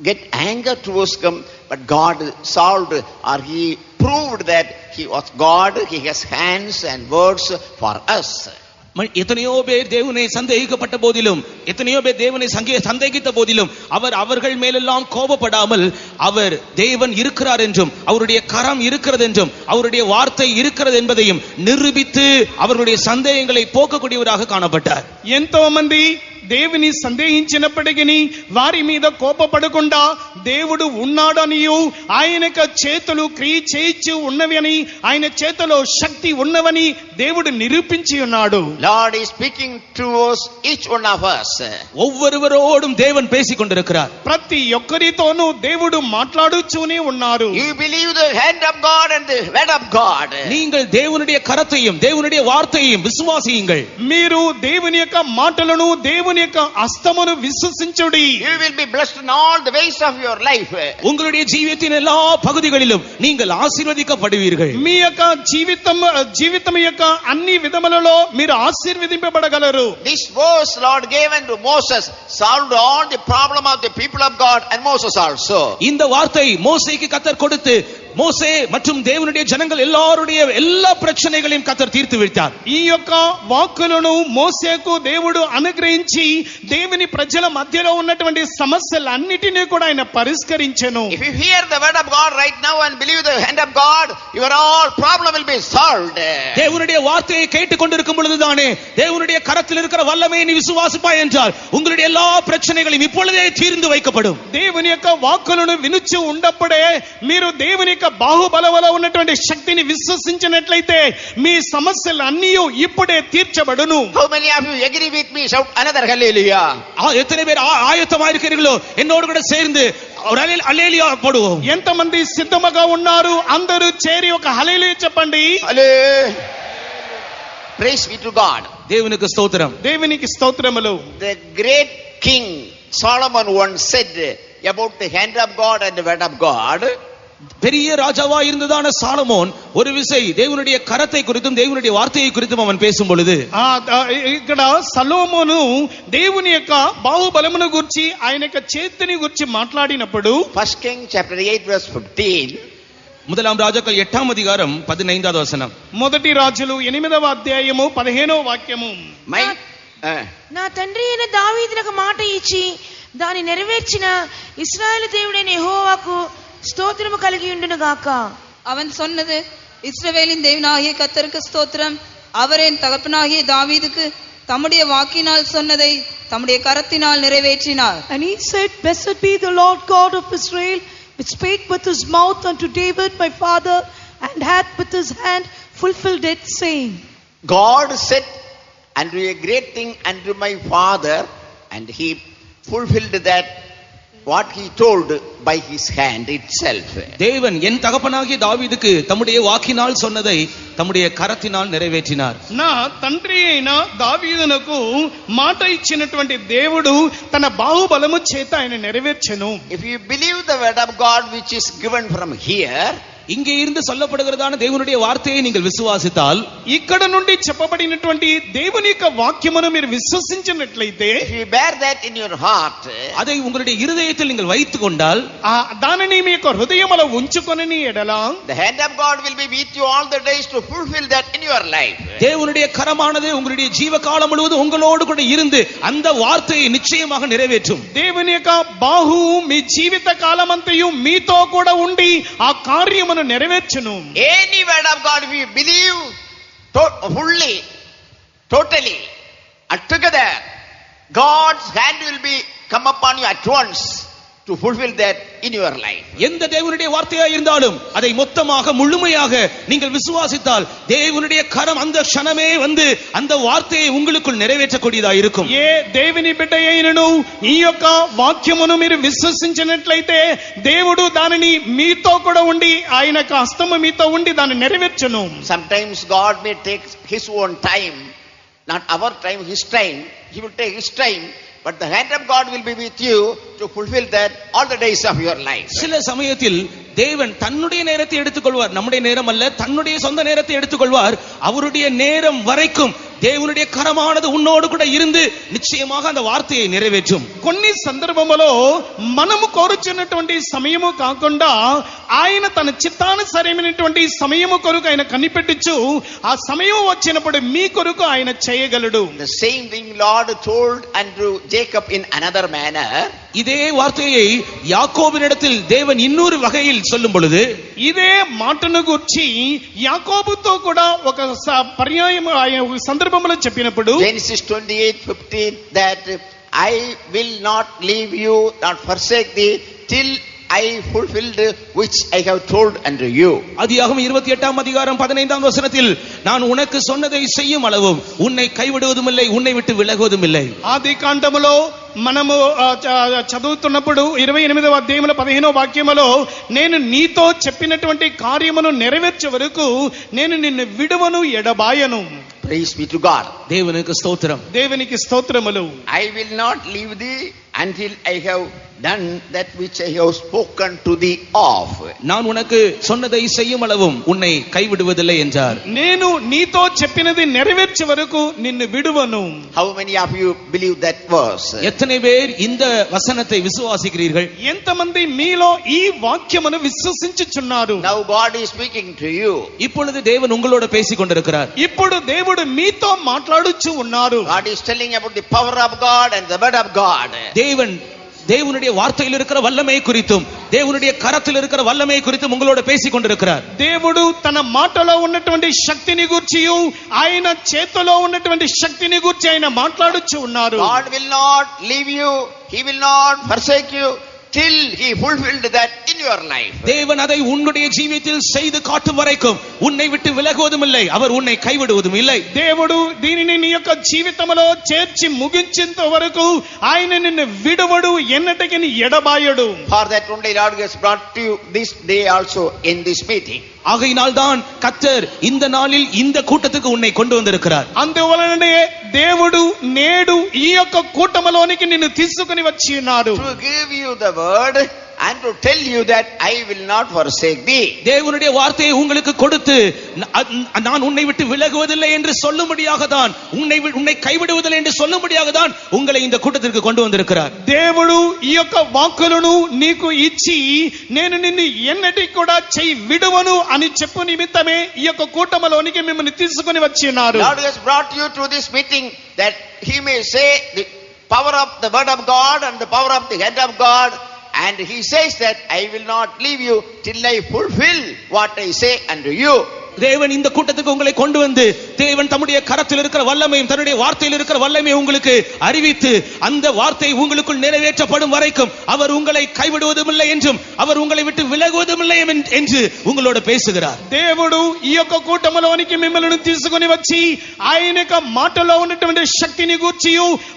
get anger towards them, but God solved, or he proved that he was God. He has hands and words for us. எத்தனையோ பேர் தேவனை சந்தேகிக்கப்பட்ட போதிலும், எத்தனையோ பேர் தேவனை சந்தேகித்த போதிலும் அவர்கள் மேலெல்லாம் கோபப்படாமல் அவர் தேவன் இருக்கிறார் என்றும் அவருடைய கரம் இருக்கிறது என்றும் அவருடைய வார்த்தை இருக்கிறது என்பதையும் நிரூபித்து அவர்களுடைய சந்தேகங்களை போக்கக்கூடியவராக காணப்பட்டார். ఎంతో మంది దేవుని సందేహించినప్పటికీ వారి మీద కోపపడకుండా దేవుడు ఉన్నాడనియు ఆయన చేతులు క్రియ చేయించి ఉన్నవి అని ఆయన చేతిలో శక్తి ఉన్నవని దేవుడు నిరూపించి ఉన్నాడు. Lord is speaking to us, each one of us. ஒவ்வொருவரோடும் தேவன் பேசிக் கொண்டிருக்கிறார். ప్రతి ఒక్కరితోనూ దేవుడు మాట్లాడుచూనే ఉన్నారు. You believe the hand of God and the word of God. நீங்கள் தேவனுடைய கரத்தையும் தேவனுடைய வார்த்தையையும் விசுவாசியுங்கள். మీరు దేవుని యొక్క మాటలను దేవుని యొక్క హస్తమును విశ్వసించుడి. You will be blessed in all the ways of your life. உங்களுடைய ஜீவியத்தின் எல்லா பகுதிகளிலும் நீங்கள் ஆசீர்வதிக்கப்படுவீர்கள். మీ యొక్క జీవితం యొక్క అన్ని విధములలో మీరు ఆశీర్వదింపబడగలరు. This verse Lord gave unto Moses solved all the problem of the people of God and Moses also. இந்த வார்த்தை மோசேக்கு கர்த்தர் கொடுத்து மோசே மற்றும் தேவனுடைய ஜனங்கள் எல்லாருடைய எல்லா பிரச்சனைகளையும் கர்த்தர் தீர்த்து வைத்தார். ఈ యొక్క వాక్కులను మోసేకు దేవుడు అనుగ్రహించి దేవుని ప్రజల మధ్యలో ఉన్నటువంటి సమస్యలన్నిటినీ కూడా ఆయన పరిష్కరించెను. If you hear the word of God right now and believe the hand of God, your all problem will be solved. தேவனுடைய வார்த்தையை கேட்டுக் கொண்டிருக்கும் பொழுதுதானே தேவனுடைய கரத்தில் இருக்கிற வல்லமையை நீ விசுவாசிப்பாய் என்றால் உங்களுடைய எல்லா பிரச்சனைகளையும் இப்பொழுதே தீர்ந்து வைக்கப்படும். దేవుని యొక్క వాక్కులను వినుచు ఉన్నప్పుడే మీరు దేవుని యొక్క బాహుబలములో ఉన్నటువంటి శక్తిని విశ్వసించినట్లయితే మీ సమస్యలు అన్నీ ఇప్పుడే తీర్చబడును. How many of you agree with me? Shout another hallelujah. எத்தனை பேர் ஆயத்தமா இருக்கிறீர்களோ என்னோடு கூட சேர்ந்து ஒரு ஹல்லேலூயா போடுவோம். ఎంతమంది సిద్ధముగా ఉన్నారు? అందరూ చేరి ఒక హల్లెలూయా చెప్పండి. Praise be to God. దేవునికి స్తోత్రం. దేవునికి స్తోత్రములు. The great king Solomon once said about the hand of God and the word of God. பெரிய ராஜாவா இருந்ததான சாலமோன் ஒரு விசை தேவனுடைய கரத்தை குறித்தும் தேவனுடைய வார்த்தையை குறித்தும் அவன் பேசும் பொழுது ఇక్కడ సలోమోను దేవుని యొక్క బాహుబలమును గురించి ఆయన యొక్క చేతిని గురించి మాట్లాడినప్పుడు 1 King chapter 8 verse 15 முதலாம் ராஜாக்கள் 8ஆம் அதிகாரம் 15வது வசனம். మొదటి రాజులు 8వ అధ్యాయము 15వ వాక్యము. నా తండ్రి అయిన దావీదునకు మాట ఇచ్చి దాని నెరవేర్చిన ఇశ్రాయేలు దేవుడైన యెహోవాకు ஸ்தோத்திரம் கலகி உண்டுனு காக்க. அவன் சொன்னது, இஸ்ரவேலின் தேவனாகிய கர்த்தருக்கு ஸ்தோத்திரம். அவர் என் தகப்பனாகிய தாவீதுக்கு தம்முடைய வாக்கினால் சொன்னதை தம்முடைய கரத்தினால் நிறைவேற்றினார். And he said, Blessed be the Lord God of Israel, which spake with his mouth unto David my father, and hath with his hand fulfilled it, saying, God said unto a great thing unto my father, and he fulfilled that what he told by his hand itself. தேவன் என் தகப்பனாகிய தாவீதுக்கு தம்முடைய வாக்கினால் சொன்னதை தம்முடைய கரத்தினால் நிறைவேற்றினார். నా తండ్రి అయిన దావీదునకు మాట ఇచ్చినటువంటి దేవుడు తన బాహుబలము చేత ఆయన నెరవేర్చెను. If you believe the word of God which is given from here, இங்கே இருந்து சொல்லப்படுகிறதான தேவனுடைய வார்த்தையை நீங்கள் விசுவாசித்தால், ఇక్కడ నుండి చెప్పబడినటువంటి దేవుని యొక్క వాక్యమును మీరు విశ్వసించినట్లయితే, if you bear that in your heart, அதை உங்களுடைய இருதயத்தில் நீங்கள் வைத்துக் கொண்டால், దానిని మీ యొక్క హృదయములో ఉంచుకొనిని ఎడల, the hand of God will be with you all the days to fulfill that in your life. தேவனுடைய கரமானது உங்களுடைய ஜீவகாலம் முழுவதும் உங்களோடு கூட இருந்து அந்த வார்த்தையை நிச்சயமாக நிறைவேற்றும். దేవుని యొక్క బాహువు మీ జీవిత కాలమంతయు మీతో కూడా ఉండి ఆ కార్యమును నెరవేర్చును. Any word of God, if you believe fully, totally, and together, God's hand will be come upon you at once to fulfill that in your life. எந்த தேவனுடைய வார்த்தையா இருந்தாலும் அதை மொத்தமாக முழுமையாக நீங்கள் விசுவாசித்தால் தேவனுடைய கரம் அந்த க்ஷணமே வந்து அந்த வார்த்தையை உங்களுக்குள் நிறைவேற்றக்கூடியதாக இருக்கும். ఏ దేవుని బిడ్డ అయినను ఈ యొక్క వాక్యమును మీరు విశ్వసించినట్లయితే దేవుడు దానిని మీతో కూడా ఉండి ఆయన యొక్క హస్తము మీతో ఉండి దాన్ని నెరవేర్చును. Sometimes God may take his own time, not our time, his time. He will take his time, but the hand of God will be with you to fulfill that all the days of your life. சில சமயத்தில் தேவன் தன்னுடைய நேரத்தை எடுத்துக்கொள்வார். நம்முடைய நேரம் அல்ல, தன்னுடைய சொந்த நேரத்தை எடுத்துக்கொள்வார். அவருடைய நேரம் வரைக்கும் தேவனுடைய கரமானது உன்னோடு கூட இருந்து நிச்சயமாக அந்த வார்த்தையை நிறைவேற்றும். కొన్ని సందర్భములో మనము కోరుచున్నటువంటి సమయము కాకుండా ఆయన తన చిత్తానుసారమైనటువంటి సమయము కొరకు ఆయన కనిపెట్టుచు ఆ సమయం వచ్చినప్పుడు మీ కొరకు ఆయన చేయగలడు. The same thing Lord told unto Jacob in another manner. இதே வார்த்தையை யாக்கோபினிடத்தில் தேவன் இன்னொரு வகையில் சொல்லும் பொழுது ఇదే మాటను గురించి యాకోబుతో కూడా ఒక పర్యాయం ఒక సందర్భంలో చెప్పినప్పుడు Genesis 28:15 that I will not leave you nor forsake thee till I fulfilled which I have told unto you. ஆதியாகமம் 28ஆம் அதிகாரம் 15ஆம் வசனத்தில் நான் உனக்கு சொன்னதை செய்யும் அளவும் உன்னை கைவிடுவதும் இல்லை உன்னை விட்டு விலகுவதும் இல்லை. ఆదికాండములో మనము చదువుతున్నప్పుడు 28వ అధ్యాయంలో 15వ వాక్యములో నేను నీతో చెప్పినటువంటి కార్యమును నెరవేర్చే వరకు నేను నిన్ను విడువను ఎడబాయను. Praise be to God. தேவனுக்கு ஸ்தோத்திரம். దేవునికి స్తోత్రములు. I will not leave thee until I have done that which I have spoken to thee of. நான் உனக்கு சொன்னதை செய்யும் அளவும் உன்னை கைவிடுவதில்லை என்றார். నేను నీతో చెప్పినది నెరవేర్చే వరకు నిన్ను విడువను. How many of you believe that verse? எத்தனை பேர் இந்த வசனத்தை விசுவாசிக்கிறீர்கள்? ఎంతమంది మీలో ఈ వాక్యమును విశ్వసించుచున్నారు? Now God is speaking to you. இப்பொழுது தேவன் உங்களோட பேசிக் கொண்டிருக்கிறார். ఇప్పుడు దేవుడు మీతో మాట్లాడుచు ఉన్నారు. God is telling about the power of God and the word of God. தேவனுடைய வார்த்தையில் இருக்கிற வல்லமை குறித்தும் தேவனுடைய கரத்தில் இருக்கிற வல்லமை குறித்தும் உங்களோட பேசிக் கொண்டிருக்கிறார். దేవుడు తన మాటలో ఉన్నటువంటి శక్తిని గురించి ఆయన చేతిలో ఉన్నటువంటి శక్తిని గురించి ఆయన మాట్లాడుచు ఉన్నారు. God will not leave you, he will not forsake you till he fulfilled that in your life. தேவன் அதை உன்னுடைய ஜீவிதத்தில் செய்து காட்டும் வரைக்கும் உன்னை விட்டு விலகுவதும் இல்லை அவர் உன்னை கைவிடுவதும் இல்லை. దేవుడు దీనిని నీ యొక్క జీవితంలో చేర్చి ముగించేంత వరకు ఆయన నిన్ను విడువడు ఎన్నటికి ఎడబాయడు. For that only Lord has brought you this day also in this meeting. ஆகையினால் தான் கர்த்தர் இந்த நாளில் இந்த கூட்டத்துக்கு உன்னை கொண்டு வந்திருக்கிறார். అందువలననే దేవుడు నేడు ఈ యొక్క కూటములోనికి నిన్ను తీసుకొని వచ్చి ఉన్నాడు. To give you the word and to tell you that I will not forsake thee. தேவனுடைய வார்த்தையை உங்களுக்கு கொடுத்து நான் உன்னை விட்டு விலகுவதில்லை என்று சொல்லும்படியாக தான் உன்னை கைவிடுவதில்லை என்று சொல்லும்படியாக தான் உங்களை இந்த கூட்டத்திற்கு கொண்டு வந்திருக்கிறார். దేవుడు ఈ యొక్క వాక్కులను నీకు ఇచ్చి నేను నిన్ను ఎన్నటికి కూడా చెయ్యి విడువను అని చెప్పు నిమిత్తమే ఈ యొక్క కూటములోనికి మిమ్మల్ని తీసుకొని వచ్చి ఉన్నారు. Lord has brought you to this meeting that he may say the power of the word of God and the power of the hand of God. And he says that I will not leave you till I fulfill what I say unto you. தேவன் இந்த கூட்டத்துக்கு உங்களை கொண்டு வந்து தேவன் தம்முடைய கரத்தில் இருக்கிற வல்லமையும் தன்னுடைய வார்த்தையில் இருக்கிற வல்லமையை உங்களுக்கு அறிவித்து அந்த வார்த்தை உங்களுக்குள் நிறைவேற்றப்படும் வரைக்கும் அவர் உங்களை கைவிடுவதும் இல்லை என்றும் அவர் உங்களை விட்டு விலகுவதும் இல்லை என்று உங்களோட பேசுகிறார். దేవుడు ఈ యొక్క కూటములోనికి మిమ్మల్ని తీసుకొని వచ్చి ఆయన యొక్క మాటలో ఉన్నటువంటి శక్తిని గూర్చి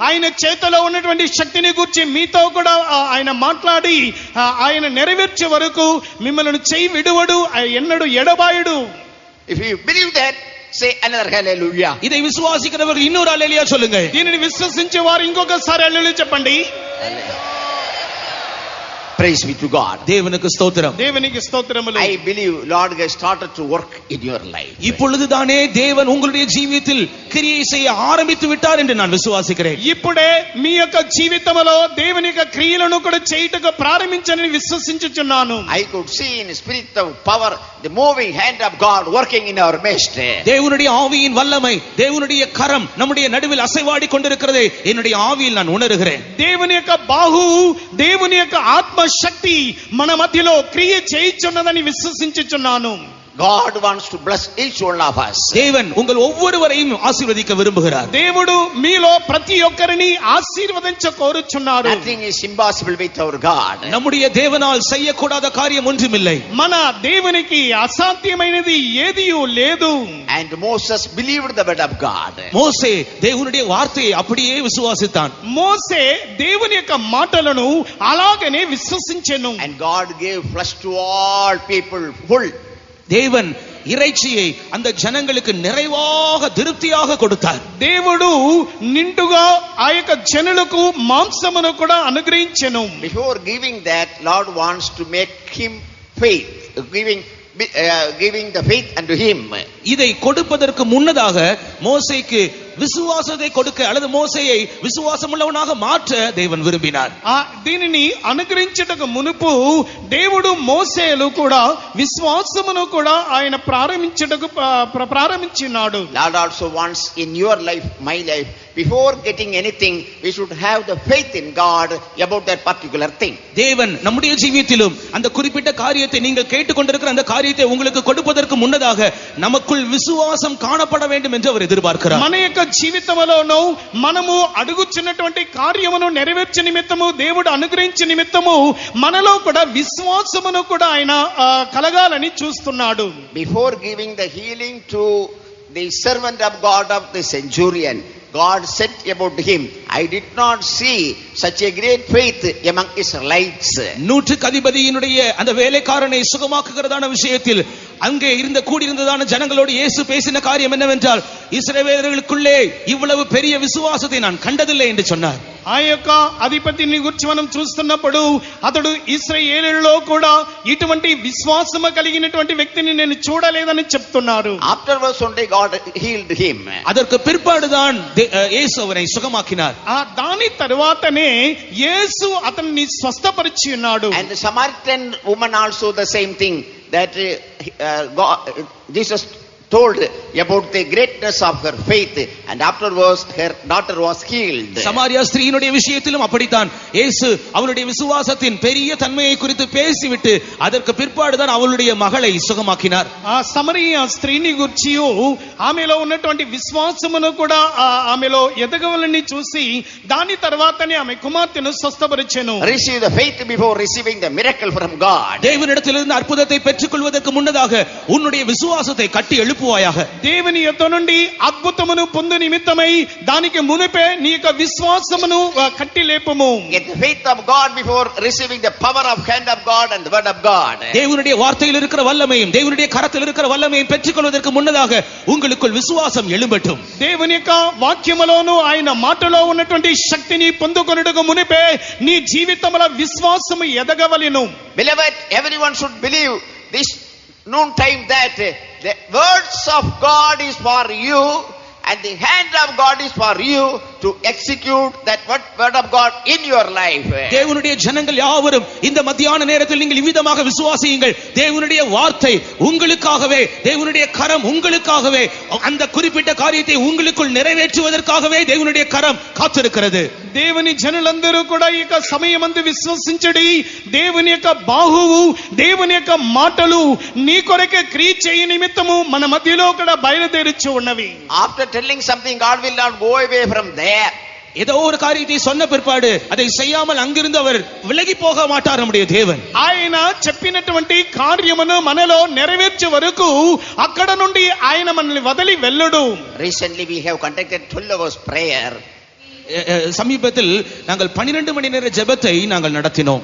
ఆయన చేతిలో ఉన్నటువంటి శక్తిని గూర్చి మీతో కూడా ఆయన మాట్లాడి ఆయన నెరవేర్చే వరకు మిమ్మల్ని చెయ్యి విడువడు ఎన్నడు ఎడబాయుడు. If you believe that, say another hallelujah. இதை விசுவாசிக்கிறவர் இன்னொரு ஹல்லேலூயா சொல்லுங்க. దీనిని విశ్వసించే వారు ఇంకొకసారి హల్లెలూయా చెప్పండి. Praise be to God. தேவனுக்கு ஸ்தோத்திரம். దేవునికి స్తోత్రములు. I believe Lord has started to work in your life. இப்பொழுதுதானே தேவன் உங்களுடைய ஜீவியத்தில் கிரியை செய்ய ஆரம்பித்து விட்டார் என்று நான் விசுவாசிக்கிறேன். ఇప్పుడే మీ యొక్క జీవితంలో దేవుని యొక్క క్రియలను కూడా చేయుటకు ప్రారంభించని విశ్వసించుచున్నాను. I could see in spirit of power the moving hand of God working in our midst. தேவனுடைய ஆவியின் வல்லமை தேவனுடைய கரம் நம்முடைய நடுவில் அசைவாடி கொண்டிருக்கிறதை என்னுடைய ஆவியில் நான் உணர்கிறேன். దేవుని యొక్క బాహువు దేవుని యొక్క ఆత్మ శక్తి మన మధ్యలో క్రియ చేయుచున్నదని విశ్వసించుచున్నాను. God wants to bless each one of us. தேவன் உங்கள் ஒவ்வொருவரையும் ஆசீர்வதிக்க விரும்புகிறார். దేవుడు మీలో ప్రతి ఒక్కరిని ఆశీర్వదించ కోరుచున్నారు. Nothing is impossible with our God. நம்முடைய தேவனால் செய்யக்கூடாத காரியம் ஒன்றுமில்லை. మన దేవునికి అసాధ్యమైనది ఏదియూ లేదు. And Moses believed the word of God. மோசே தேவனுடைய வார்த்தையை அப்படியே விசுவாசித்தான். మోసే దేవుని యొక్క మాటలను అలాగనే విశ్వసించెను. And God gave flesh to all people full. தேவன் இறைச்சியை அந்த ஜனங்களுக்கு நிறைவாக திருப்தியாக கொடுத்தார். దేవుడు నిండుగా ఆ యొక్క జనులకు మాంసమును కూడా అనుగ్రహించెను. Before giving that, Lord wants to make him faith, giving the faith unto him. இதை கொடுப்பதற்கு முன்னதாக மோசேக்கு விசுவாசத்தை கொடுக்க அல்லது மோசேயை விசுவாசம் உள்ளவனாக மாற்ற தேவன் விரும்பினார். దీనిని అనుగ్రహించుటకు మునుపు దేవుడు మోసేలు కూడా విశ్వాసమును కూడా ఆయన ప్రారంభించినాడు. Lord also wants in your life, my life, before getting anything, we should have the faith in God about that particular thing. தேவன் நம்முடைய ஜீவியத்திலும் அந்த குறிப்பிட்ட காரியத்தை நீங்கள் கேட்டுக்கொண்டிருக்கிற அந்த காரியத்தை உங்களுக்கு கொடுப்பதற்கு முன்னதாக நமக்குள் விசுவாசம் காணப்பட வேண்டும் என்று அவர் எதிர்பார்க்கிறார். మన యొక్క జీవితంలోనూ మనము అడుగుచున్నటువంటి కార్యమును నెరవేర్చే నిమిత్తము దేవుడు అనుగ్రహించే నిమిత్తము మనలో కూడా విశ్వాసమును కూడా ఆయన కలగాలని చూస్తున్నాడు. Before giving the healing to the servant of God of the centurion, God said about him, I did not see such a great faith among Israelites. நூற்றுக்கு அதிபதியினுடைய அந்த வேலைக்காரனை சுகமாக்குகிறதான விஷயத்தில் அங்கே இருந்த கூடியிருந்ததான ஜனங்களோடு இயேசு பேசின காரியம் என்னவென்றால், இஸ்ரவேலர்களுக்குள்ளே இவ்வளவு பெரிய விசுவாசத்தை நான் கண்டதில்லை என்று சொன்னார். ఆ యొక్క అధిపతిని గురించి మనం చూస్తున్నప్పుడు అతడు ఇశ్రాయేలులో కూడా ఇటువంటి విశ్వాసము కలిగినటువంటి వ్యక్తిని నేను చూడలేదని చెప్తున్నారు. Afterwards only God healed him. அதற்கு பிற்பாடுதான் இயேசு அவரை சுகமாக்கினார். దాని తరువాతనే యేసు అతన్ని స్వస్థపరిచి ఉన్నాడు. And the Samaritan woman also the same thing, that Jesus told about the greatness of her faith, and afterwards her daughter was healed. Samariya ஸ்திரீயினுடைய விஷயத்திலும் அப்படித்தான் இயேசு அவளுடைய விசுவாசத்தின் பெரிய தன்மையை குறித்து பேசிவிட்டு அதற்கு பிற்பாடுதான் அவளுடைய மகளை சுகமாக்கினார். ఆ సమరియా స్త్రీని గురించి ఆమెలో ఉన్నటువంటి విశ్వాసమును కూడా ఆమెలో ఎదగవలని చూసి దాని తర్వాతనే ఆమె కుమార్తెను స్వస్థపరిచెను. Receive the faith before receiving the miracle from God. தேவனிடத்திலிருந்து அற்புதத்தை பெற்றுக்கொள்வதற்கு முன்னதாக உன்னுடைய விசுவாசத்தை கட்டி எழுப்புவாயாக. దేవుని యొద్ద నుండి అద్భుతమును పొందు నిమిత్తమై దానికి మునిపే నీ యొక్క విశ్వాసమును కట్టి లేపుము. Get the faith of God before receiving the power of hand of God and the word of God. தேவனுடைய வார்த்தையில் இருக்கிற வல்லமையும் தேவனுடைய கரத்தில் இருக்கிற வல்லமையும் பெற்றுக்கொள்வதற்கு முன்னதாக உங்களுக்குள் விசுவாசம் எழும்பட்டும். దేవుని యొక్క వాక్యములోను ఆయన మాటలో ఉన్నటువంటి శక్తిని పొందుకొనుటకు మునిపే నీ జీవితముల విశ్వాసము ఎదగవలెను. Beloved, everyone should believe this noon time that the words of God is for you and the hand of God is for you to execute that word of God in your life. தேவனுடைய ஜனங்கள் யாவரும் இந்த மத்தியான நேரத்தில் நீங்கள் இவ்விதமாக விசுவாசியுங்கள். தேவனுடைய வார்த்தை உங்களுக்காகவே, தேவனுடைய கரம் உங்களுக்காகவே, அந்த குறிப்பிட்ட காரியத்தை உங்களுக்குள் நிறைவேற்றுவதற்காகவே தேவனுடைய கரம் காத்திருக்கிறது. దేవుని జనులందరూ కూడా ఈ యొక్క సమయమందు విశ్వసించడి. దేవుని యొక్క బాహువు, దేవుని యొక్క మాటలు నీ కొరకే క్రియ చేయ నిమిత్తము మన మధ్యలో కూడా బయలుదేరుచు ఉన్నవి. After telling something, God will not go away from there. ஏதோ ஒரு காரியத்தை சொன்ன பிற்பாடு அதை செய்யாமல் அங்கிருந்து அவர் விலகி போக மாட்டார் நம்முடைய தேவன். ఆయన చెప్పినటువంటి కార్యమును మనలో నెరవేర్చే వరకు అక్కడ నుండి ఆయన మనల్ని వదిలి వెళ్ళడు. Recently we have conducted 12 hours prayer. சமீபத்தில் நாங்கள் 12 மணி நேர ஜெபத்தை நாங்கள் நடத்தினோம்.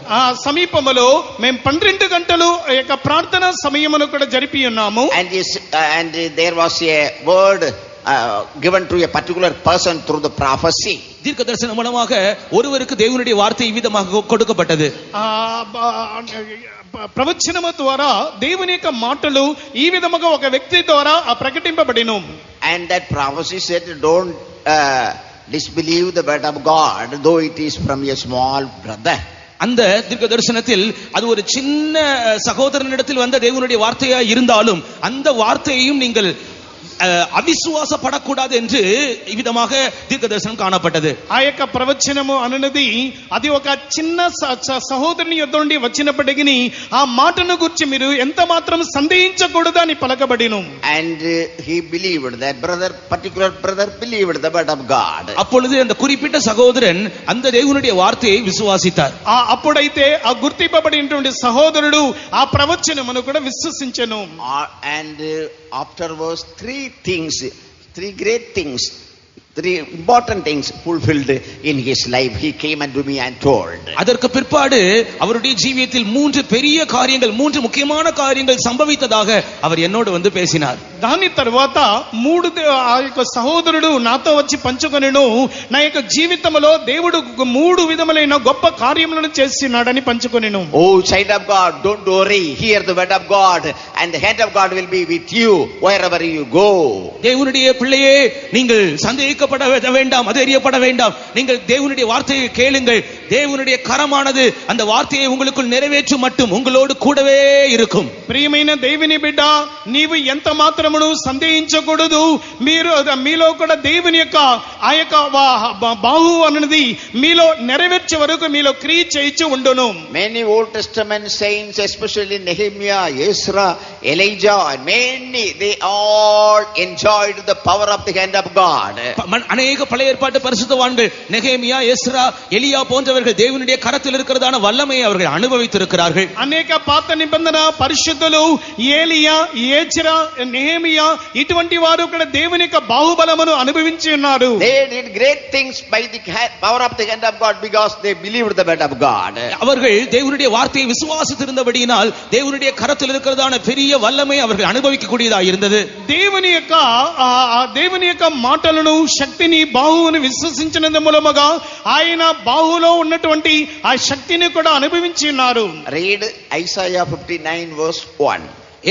సమీపములో మేము 12 గంటలు యొక్క ప్రార్థన సమయమును కూడా జరిపి ఉన్నాము. And there was a word given to a particular person through the prophecy. தீர்க்க தரிசனம் மூலமாக ஒருவருக்கு தேவனுடைய வார்த்தை விதமாக கொடுக்கப்பட்டது. ప్రవచనము ద్వారా దేవుని యొక్క మాటలు ఈ విధముగా ఒక వ్యక్తి ద్వారా ప్రకటింపబడిను. And that prophecy said, don't disbelieve the word of God though it is from a small brother. அந்த தீர்க்க தரிசனத்தில் அது ஒரு சின்ன சகோதரனிடத்தில் வந்த தேவனுடைய வார்த்தையா இருந்தாலும் அந்த வார்த்தையையும் நீங்கள் అవిశ్వాసపడకూడదు என்று విధமாக దీర్ఘ దర్శనం కానపడ్డది. ఆ యొక్క ప్రవచనము అనునది అది ఒక చిన్న సహోదరుని యొద్ద నుండి వచ్చినప్పటికీ ఆ మాటను గురించి మీరు ఎంత మాత్రం సందేహించకూడదు అని పలకబడిను. And he believed, that particular brother believed the word of God. அப்பொழுது அந்த குறிப்பிட்ட சகோதரன் அந்த தேவனுடைய வார்த்தையை விசுவாசித்தார். అప్పుడైతే ఆ గుర్తింపబడినటువంటి సహోదరుడు ఆ ప్రవచనమును కూడా విశ్వసించెను. And afterwards three great things, three important things fulfilled in his life. He came unto me and told. அதற்கு பிற்பாடு அவருடைய ஜீவியத்தில் 3 பெரிய காரியங்கள், 3 முக்கியமான காரியங்கள் சம்பவித்ததாக அவர் என்னோடு வந்து பேசினார். దాని తర్వాత ఆ యొక్క సహోదరుడు నాతో వచ్చి పంచుకొనెను, నా యొక్క జీవితంలో దేవుడు 3 విధములైన గొప్ప కార్యములను చేస్తున్నాడని పంచుకొనెను. Oh child of God, don't worry, hear the word of God and the hand of God will be with you wherever you go. தேவனுடைய பிள்ளையே, நீங்கள் சந்தேகிக்க எரிக்கப்பட வேண்டாம், அது எரியப்பட வேண்டாம். நீங்கள் தேவனுடைய வார்த்தையை கேளுங்கள். தேவனுடைய கரமானது அந்த வார்த்தையை உங்களுக்குள் நிறைவேற்றும் மட்டும் உங்களோடு கூடவே இருக்கும். ప్రియమైన దేవుని బిడ్డ, నీవు ఎంత మాత్రమును సందేహించకూడదు. మీలో కూడా దేవుని యొక్క ఆ యొక్క బాహు అనేది మీలో నెరవేర్చే వరకు మీలో క్రియ చేయించి ఉండును. Many Old Testament saints, especially Nehemiah, Ezra, Elijah, and many, they all enjoyed the power of the hand of God. அநேக பழைய ஏற்பாட்டு பரிசுத்தவான்கள் நெகேமியா, எஸ்ரா, எலியா போன்றவர்கள் தேவனுடைய கரத்தில் இருக்கிறதான வல்லமையை அவர்கள் அனுபவித்திருக்கிறார்கள். అనేక పాత నిబంధన పరిశుద్ధులు ఏలియా, ఎజ్రా, నెహెమియా ఇటువంటి వారు కూడా దేవుని యొక్క బాహుబలమును అనుభవించి ఉన్నారు. They did great things by the power of the hand of God because they believed the word of God. அவர்கள் தேவனுடைய வார்த்தையை விசுவாசித்திருந்தபடியினால் தேவனுடைய கரத்தில் இருக்கிறதான பெரிய வல்லமை அவர்கள் அனுபவிக்க கூடியதாக இருந்தது. దేవుని యొక్క మాటలను, శక్తిని, బాహువును విశ్వసించినందు మూలముగా ఆయన బాహులో ఉన్నటువంటి ఆ శక్తిని కూడా అనుభవించి ఉన్నారు. Read Isaiah 59 verse 1.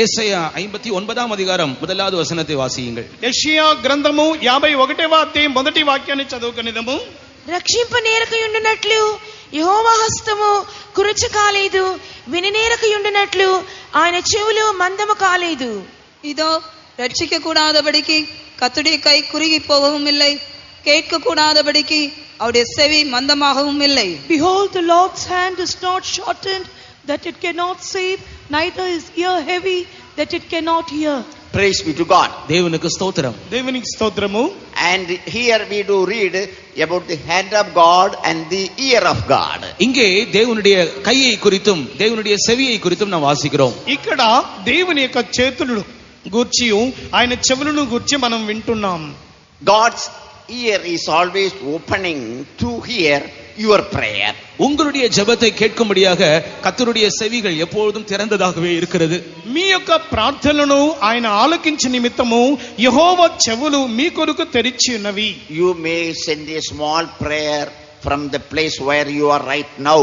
ஏசாயா 59ஆம் அதிகாரம் முதலாவது வசனத்தை வாசியுங்கள். యెషయా గ్రంథము 51వ అధ్యాయం మొదటి వాక్యాన్ని చదువుకునేదము. రక్షింపనేరకయుండునట్లు యెహోవా హస్తము కురుచ కాలేదు, విననేరకయుండునట్లు ఆయన చెవులు మందము కాలేదు. இதோ ரட்சிக்க கூடாதபடிக்கு கர்த்தருடைய கை குறுகி போகவும் இல்லை, கேட்க கூடாதபடிக்கு அவருடைய செவி மந்தமாகவும் இல்லை. Behold, the Lord's hand is not shortened that it cannot save, neither is ear heavy that it cannot hear. Praise be to God. தேவனுக்கு ஸ்தோத்திரம். దేవునికి స్తోత్రము. And here we do read about the hand of God and the ear of God. இங்கே தேவனுடைய கையை குறித்தும் தேவனுடைய செவியை குறித்தும் நாம் வாசிக்கிறோம். ఇక్కడ దేవుని యొక్క చేతులను గూర్చి, ఆయన చెవులను గూర్చి మనం వింటున్నాం. God's ear is always opening to hear your prayer. உங்களுடைய ஜெபத்தை கேட்கும்படியாக கர்த்தருடைய செவிகள் எப்பொழுதும் திறந்ததாகவே இருக்கிறது. మీ యొక్క ప్రార్థనలను ఆయన ఆలకించే నిమిత్తము యెహోవా చెవులు మీ కొరకు తెరిచి ఉన్నవి. You may send a small prayer from the place where you are right now,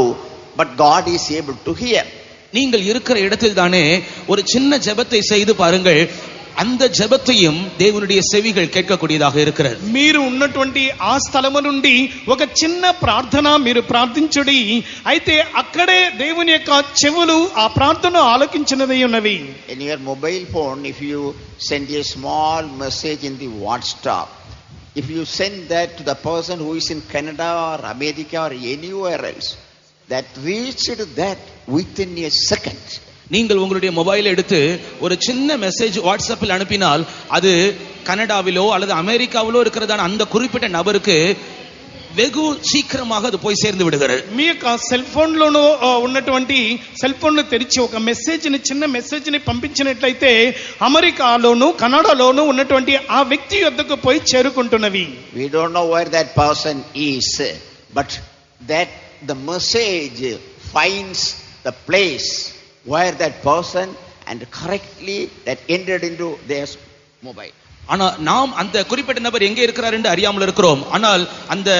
but God is able to hear. நீங்கள் இருக்கிற இடத்தில் தானே ஒரு சின்ன ஜெபத்தை செய்து பாருங்கள், அந்த ஜெபத்தையும் தேவனுடைய செவிகள் கேட்கக்கூடியதாக இருக்கிறது. మీరు ఉన్నటువంటి ఆ స్థలము నుండి ఒక చిన్న ప్రార్థన మీరు ప్రార్థించుడి, అయితే అక్కడే దేవుని యొక్క చెవులు ఆ ప్రార్థనను ఆలకించినదై ఉన్నవి. In your mobile phone, if you send a small message in the WhatsApp, if you send that to the person who is in Canada or America or anywhere else, that reached that within a second. நீங்கள் உங்களுடைய mobile எடுத்து ஒரு சின்ன message வாட்ஸ்அப்பில் அனுப்பினால் அது கனடாவிலோ அல்லது அமெரிக்காவிலோ இருக்கிறதான அந்த குறிப்பிட்ட நபருக்கு వెగు శీఘ్రமாக అది పోయి சேர்ந்து విడుகிறது. మీ యొక్క సెల్ ఫోన్ లోను ఉన్నటువంటి సెల్ ఫోన్ ను తెరిచి ఒక మెసేజ్ ని, చిన్న మెసేజ్ ని పంపించినట్లయితే అమెరికాలోను కన్నడలోను ఉన్నటువంటి ఆ వ్యక్తి యొద్దకు పోయి చేరుకుంటున్నవి. We don't know where that person is, but that the message finds the place where that person and correctly that entered into their mobile. ஆனா நாம் அந்த குறிப்பிட்ட நபர் எங்கே இருக்கிறார் என்று அறியாமல் இருக்கிறோம். ஆனால் அந்த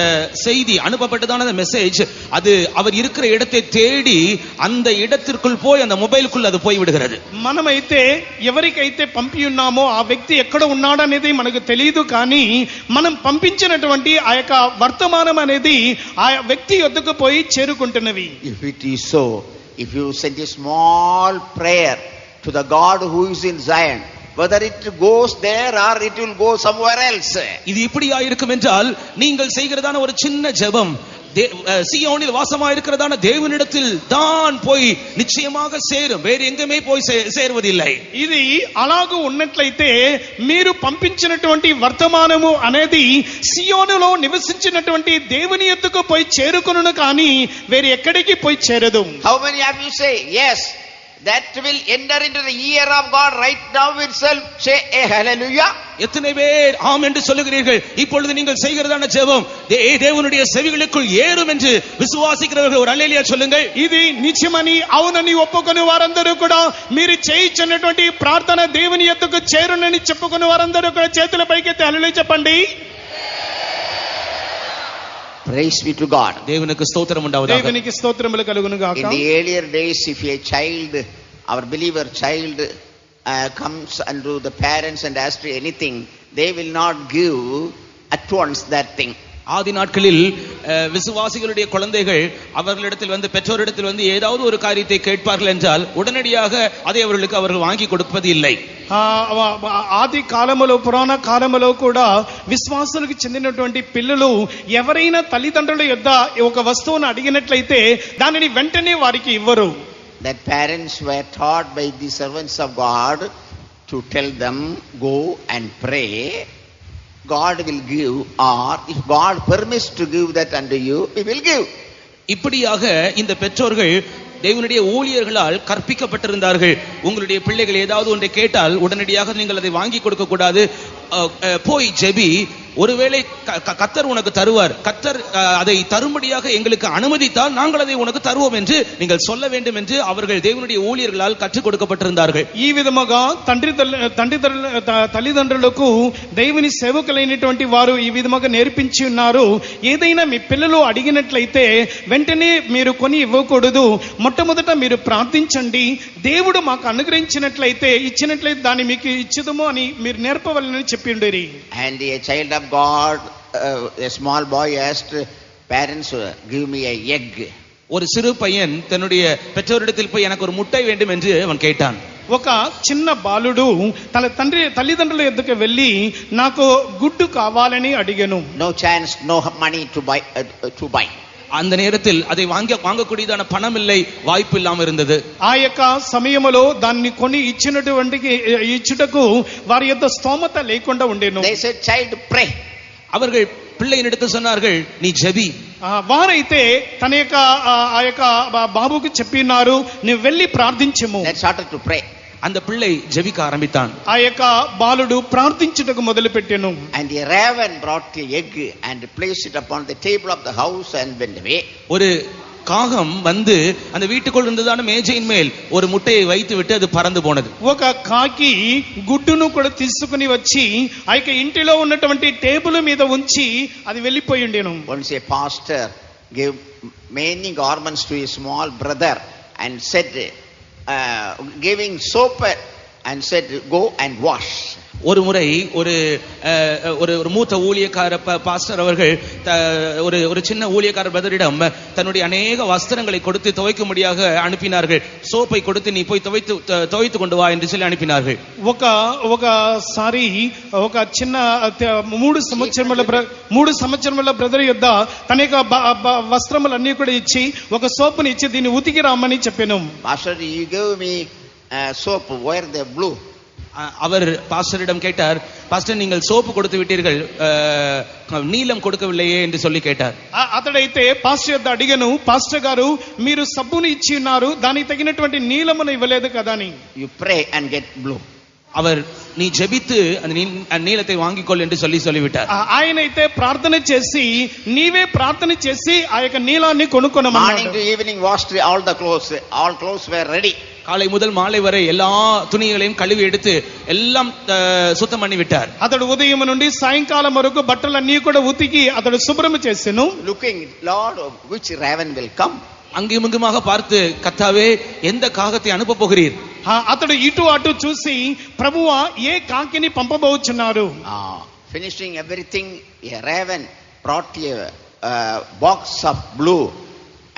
செய்தி அனுப்பப்பட்டதான அந்த மெசேஜ் அது அவர் இருக்கிற இடத்தை தேடி அந்த இடத்திற்குள் போய் அந்த மொபைலுக்குள் அது போய் விடுகிறது. మనమైతే ఎవరికైతే పంపి ఉన్నామో ఆ వ్యక్తి ఎక్కడ ఉన్నాడనేది మనకు తెలియదు, కానీ మనం పంపించినటువంటి ఆ యొక్క వర్తమానం అనేది ఆ వ్యక్తి యొద్దకు పోయి చేరుకుంటున్నవి. If it is so, if you send a small prayer to the God who is in Zion, whether it goes there or it will go somewhere else, இது இப்படியா இருக்கும் என்றால் நீங்கள் செய்கிறதான ஒரு சின்ன ஜெபம் சீயோனில் வாசமாக இருக்கிறதான தேவனிடத்தில் தான் போய் நிச்சயமாக சேரும், வேறு எங்குமே போய் சேர்வதில்லை. ఇది అలాగూ ఉన్నట్లయితే మీరు పంపించినటువంటి వర్తమానము అనేది సియోనులో నివసించినటువంటి దేవుని యొద్దకు పోయి చేరుకొనును, కానీ వేరే ఎక్కడికి పోయి చేరదు. How many of you say yes, that will enter into the ear of God right now itself? Say a hallelujah. எத்தனை பேர் ஆம் என்று சொல்லுகிறீர்கள்? இப்பொழுது நீங்கள் செய்கிறதான ஜெபம் தேவனுடைய செவிகளுக்குள் ஏறும் என்று விசுவாசிக்கிறவர்கள் ஒரு அல்லேலூயா சொல்லுங்கள். ఇది నిజమని అవునని ఒప్పుకొని వారందరూ కూడా మీరు చేయించినటువంటి ప్రార్థన దేవుని యొద్దకు చేరునని చెప్పుకుని వారందరూ కూడా చేతుల పైకెత్తి హల్లెలూయా చెప్పండి. Praise be to God. దేవునికి స్తోత్రం ఉండాలి. దేవునికి స్తోత్రములు కలుగును గాక. In the earlier days, if a child, our believer child, comes unto the parents and asks for anything, they will not give at once that thing. ஆதி நாட்களில் விசுவாசிகளுடைய குழந்தைகள் அவர்களிடத்தில் வந்து பெற்றோரிடத்தில் வந்து ஏதாவது ஒரு காரியத்தை கேட்பார்கள் என்றால் உடனடியாக அதை அவர்கள் வாங்கி கொடுப்பது இல்லை. ఆది కాలములో పురాణ కాలములో కూడా విశ్వాసులకు చెందినటువంటి పిల్లలు ఎవరైనా తల్లిదండ్రుల యొద్ద ఒక వస్తువును అడిగినట్లయితే దానిని వెంటనే వారికి ఇవ్వరు. That parents were taught by the servants of God to tell them, go and pray, God will give, or if God permits to give that unto you, He will give. இப்படியாக இந்த பெற்றோர்கள் தேவனுடைய ஊழியர்களால் கற்பிக்கப்பட்டிருந்தார்கள். உங்களுடைய பிள்ளைகள் ஏதாவது ஒன்றை கேட்டால் உடனடியாக நீங்கள் அதை வாங்கி கொடுக்க கூடாது, போய் ஜெபி, ஒருவேளை கர்த்தர் உனக்கு தருவார், கர்த்தர் அதை தரும்படியாக எங்களுக்கு அனுமதித்தால் நாங்கள் அதை உனக்கு தருவோம் என்று நீங்கள் சொல்ல வேண்டும் என்று அவர்கள் தேவனுடைய ஊழியர்களால் கற்றுக் கொடுக்கப்பட்டிருந்தார்கள். ఈ విధముగా తల్లిదండ్రులకు దేవుని సేవకులైనటువంటి వారు ఈ విధముగా నేర్పించి ఉన్నారు. ఏదైనా మీ పిల్లలు అడిగినట్లయితే వెంటనే మీరు కొని ఇవ్వకూడదు, మొట్టమొదట మీరు ప్రార్థించండి, దేవుడు మాకు అనుగ్రహించినట్లయితే ఇచ్చినట్లయితే దాన్ని మీకు ఇచ్చుదము అని మీరు నేర్పవలనని చెప్పిండేరి. And a child of God, a small boy asked parents, give me a egg. ஒரு சிறு பையன் தன்னுடைய பெற்றோரிடத்தில் போய் எனக்கு ஒரு முட்டை வேண்டும் என்று அவன் கேட்டான். ఒక చిన్న బాలుడు తన తల్లిదండ్రుల యొద్దకు వెళ్ళి నాకు గుడ్డు కావాలని అడిగాను. No chance, no money to buy. அந்த நேரத்தில் அதை வாங்கக்கூடியதான பணம் இல்லை, வாய்ப்பு இல்லாமல் இருந்தது. ఆ యొక్క సమయములో దాన్ని కొని ఇచ్చుటకు వారి యొద్ద స్తోమత లేకుండా ఉండేను. They said, child, pray. அவர்கள் பிள்ளையினிடத்து சொன்னார்கள், நீ ஜெபி. వారైతే తన యొక్క ఆ యొక్క బాబుకు చెప్పినారు, నువ్వు వెళ్ళి ప్రార్థించుము. They started to pray. அந்த பிள்ளை ஜெபிக்க ஆரம்பித்தான். ఆ యొక్క బాలుడు ప్రార్థించుటకు మొదలుపెట్టెను. And a raven brought the egg and placed it upon the table of the house and went away. ஒரு காகம் வந்து அந்த வீட்டுக்குள் இருந்ததான மேஜையின் மேல் ஒரு முட்டையை வைத்து விட்டு அது பறந்து போனது. ఒక కాకి గుడ్డును కూడా తీసుకుని వచ్చి ఆ యొక్క ఇంటిలో ఉన్నటువంటి టేబుల్ మీద ఉంచి అది వెళ్ళిపోయి ఉండేను. Once a pastor gave many garments to a small brother and said, giving soap and said, go and wash. ஒரு முறை ஒரு மூத்த ஊழியக்கார பாஸ்டர் அவர்கள் ஒரு சின்ன ஊழியக்கார பிரதரிடம் தன்னுடைய அநேக வஸ்திரங்களை கொடுத்து துவைக்கும்படியாக அனுப்பினார்கள். சோப்பை கொடுத்து நீ போய் துவைத்து கொண்டு வா என்று சொல்லி அனுப்பினார்கள். ఒకసారి ఒక చిన్న 3 సంవత్సరముల బ్రదర్ యొద్ద తన యొక్క వస్త్రములన్నీ కూడా ఇచ్చి ఒక సోపుని ఇచ్చి దీన్ని ఉతికి రామని చెప్పాను. Pastor, you gave me soap, where the blue? அவர் பாஸ்டரிடம் கேட்டார், பாஸ்டர் நீங்கள் சோப்பு கொடுத்து விட்டீர்கள், நீலம் கொடுக்கவில்லையே என்று சொல்லி கேட்டார். అతడైతే పాస్టర్ యొద్ద అడిగాను, పాస్టర్ గారు మీరు సబ్బును ఇచ్చి ఉన్నారు, దానికి తగినటువంటి నీలమును ఇవ్వలేదు కదా అని. You pray and get blue. அவர் நீ ஜெபித்து அந்த நீலத்தை வாங்கிக்கொள் என்று சொல்லிவிட்டார். ఆయనైతే ప్రార్థన చేసి నీవే ప్రార్థన చేసి ఆ యొక్క నీలాన్ని కొనుక్కొనమన్నాడు. Morning to evening washed all the clothes. All clothes were ready. காலை முதல் மாலை வரை எல்லா துணிகளையும் கழுவி எடுத்து எல்லாம் சுத்தம் பண்ணி விட்டார். అతడు ఉదయం నుండి సాయంకాలం వరకు బట్టలన్నీ కూడా ఉతికి అతడు శుభ్రం చేసెను. Looking, Lord, which raven will come? அங்கேயும் இங்குமாக பார்த்து, கர்த்தாவே எந்த காகத்தை அனுப்ப போகிறீர்? అతడు ఇటు అటు చూసి, ప్రభువా ఏ కాకిని పంపబోచున్నారు? Finishing everything, a raven brought a box of blue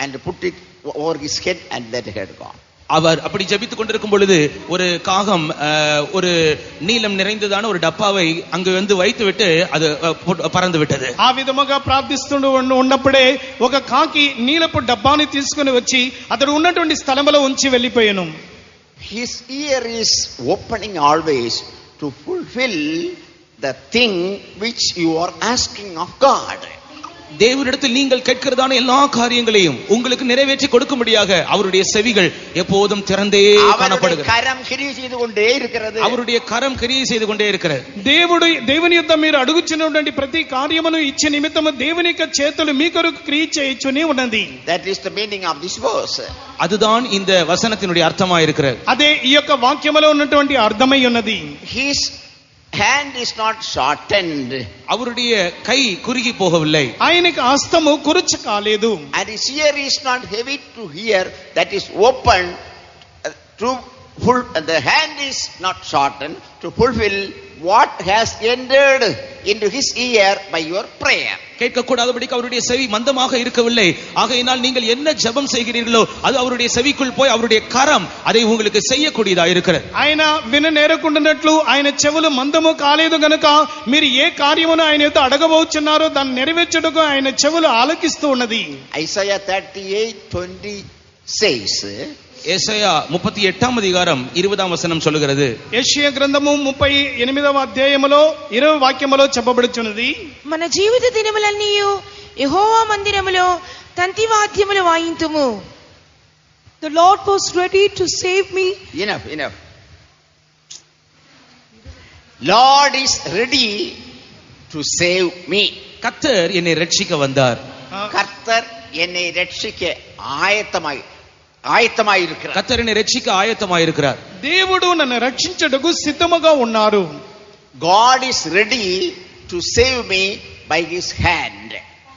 and put it over his head and that had gone. அவர் அப்படி ஜெபித்துக் கொண்டிருக்கும் பொழுது ஒரு காகம் ஒரு நீலம் நிறைந்ததான ஒரு டப்பாவை அங்கு வந்து வைத்துவிட்டு அது பறந்து விட்டது. ఆ విధముగా ప్రార్థిస్తూ ఉన్నప్పుడే ఒక కాకి నీలపు డబ్బాని తీసుకుని వచ్చి అతడు ఉన్నటువంటి స్థలంలో ఉంచి వెళ్ళిపోయాను. His ear is opening always to fulfill the thing which you are asking of God. தேவனிடத்தில் நீங்கள் கேட்கிறதான எல்லா காரியங்களையும் உங்களுக்கு நிறைவேற்றி கொடுக்கும்படியாக அவருடைய செவிகள் எப்போதும் திறந்தே காணப்படுகிறது. அவருடைய கரம் கிரியை செய்து கொண்டே இருக்கிறது. దేవుని యొద్ద మీరు అడుగుచున్నటువంటి ప్రతి కార్యమును ఇచ్చే నిమిత్తము దేవుని యొక్క చేతులు మీ కొరకు క్రియ చేయుచునే ఉన్నది. That is the meaning of this verse. அதுதான் இந்த வசனத்தினுடைய அர்த்தமா இருக்கிறது. అదే ఈ యొక్క వాక్యములో ఉన్నటువంటి అర్థమై ఉన్నది. His hand is not shortened. அவருடைய கை குறுகி போகவில்லை. ఆయనకి హస్తము కురుచు కాలేదు. And his ear is not heavy to hear, that is open to full. The hand is not shortened to fulfill what has entered into his ear by your prayer. கேட்கக்கூடாதபடிக்கு அவருடைய செவி மந்தமாக இருக்கவில்லை. ஆகையினால் நீங்கள் என்ன ஜெபம் செய்கிறீர்களோ அது அவருடைய செவிக்குள் போய் அவருடைய கரம் அதை உங்களுக்கு செய்யக்கூடியதா இருக்கிறது. ఆయన విన నేరకుండానట్లు ఆయన చెవులు మందము కాలేదు గనుక మీరు ఏ కార్యమును ఆయన యొద్ద అడగబోచున్నారో దాన్ని నెరవేర్చుటకు ఆయన చెవులు ఆలకిస్తూ ఉన్నది. Isaiah 38:20 says, ஏசாயா 38ஆம் அதிகாரம் 20ஆம் வசனம் சொல்லுகிறது. యెషయా గ్రంథము 38వ అధ్యాయములో 20వ వాక్యములో చెప్పబడుచున్నది. మన జీవిత దినములన్నీయు యెహోవా మందిరములో తంతి వాద్యములు వాయింతుము. The Lord was ready to save me. Enough. Lord is ready to save me. கர்த்தர் என்னை ரட்சிக்க வந்தார். கர்த்தர் என்னை ரட்சிக்க ஆயத்தமாயிருக்கிறார். கர்த்தர் என்னை ரட்சிக்க ஆயத்தமாயிருக்கிறார். దేవుడు నన్ను రక్షించుటకు సిద్ధముగా ఉన్నారు. God is ready to save me by his hand.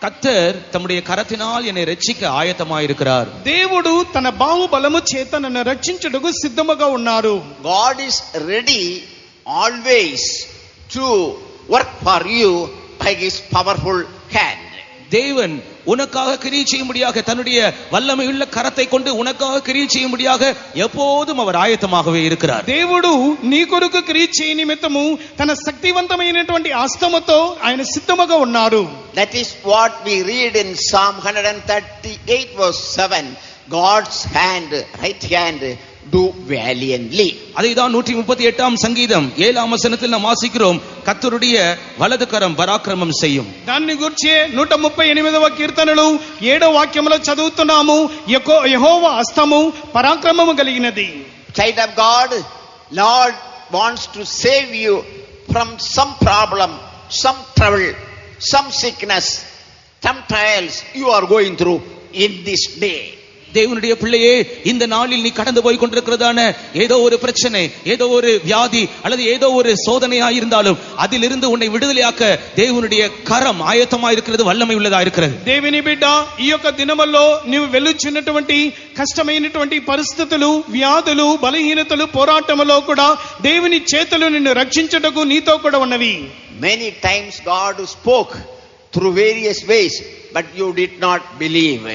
கர்த்தர் தம்முடைய கரத்தினால் என்னை ரட்சிக்க ஆயத்தமாயிருக்கிறார். దేవుడు తన బాహుబలము చేత నన్ను రక్షించుటకు సిద్ధముగా ఉన్నారు. God is ready always to work for you by his powerful hand. தேவன் உனக்காக கிரியை செய்யும்படியாக தன்னுடைய வல்லமையுள்ள கரத்தை கொண்டு உனக்காக கிரியை செய்யும்படியாக எப்போதும் அவர் ஆயத்தமாகவே இருக்கிறார். దేవుడు నీ కొరకు క్రియ చేయ నిమిత్తము తన శక్తివంతమైనటువంటి హస్తముతో ఆయన సిద్ధముగా ఉన్నారు. That is what we read in Psalm 138 verse 7. God's hand, right hand, do valiantly. அதைதான் 138ஆம் சங்கீதம் 7ஆம் வசனத்தில் நாம் வாசிக்கிறோம். கர்த்தருடைய வலது கரம் பராக்கிரமம் செய்யும். దాన్ని గురించి 138వ కీర్తనలు 7వ వాక్యములో చదువుతున్నాము. యెహోవా హస్తము పరాక్రమము కలిగినది. Child of God, Lord wants to save you from some problem, some trouble, some sickness, some trials you are going through in this day. தேவனுடைய பிள்ளையே, இந்த நாளில் நீ கடந்து போய் கொண்டிருக்கிறதான ஏதோ ஒரு பிரச்சனை, ஏதோ ஒரு வியாதி அல்லது ஏதோ ஒரு சோதனையா இருந்தாலும் அதிலிருந்து உன்னை விடுதலையாக்க தேவனுடைய கரம் ஆயத்தமா இருக்கிறது, வல்லமை உள்ளதா இருக்கிறது. దేవుని బిడ్డ, ఈ యొక్క దినముల్లో నీవు వెలుచున్నటువంటి కష్టమైనటువంటి పరిస్థితులు, వ్యాధులు, బలహీనతలు, పోరాటములో కూడా దేవుని చేతులు నిన్ను రక్షించుటకు నీతో కూడా ఉన్నవి. Many times God spoke through various ways, but you did not believe.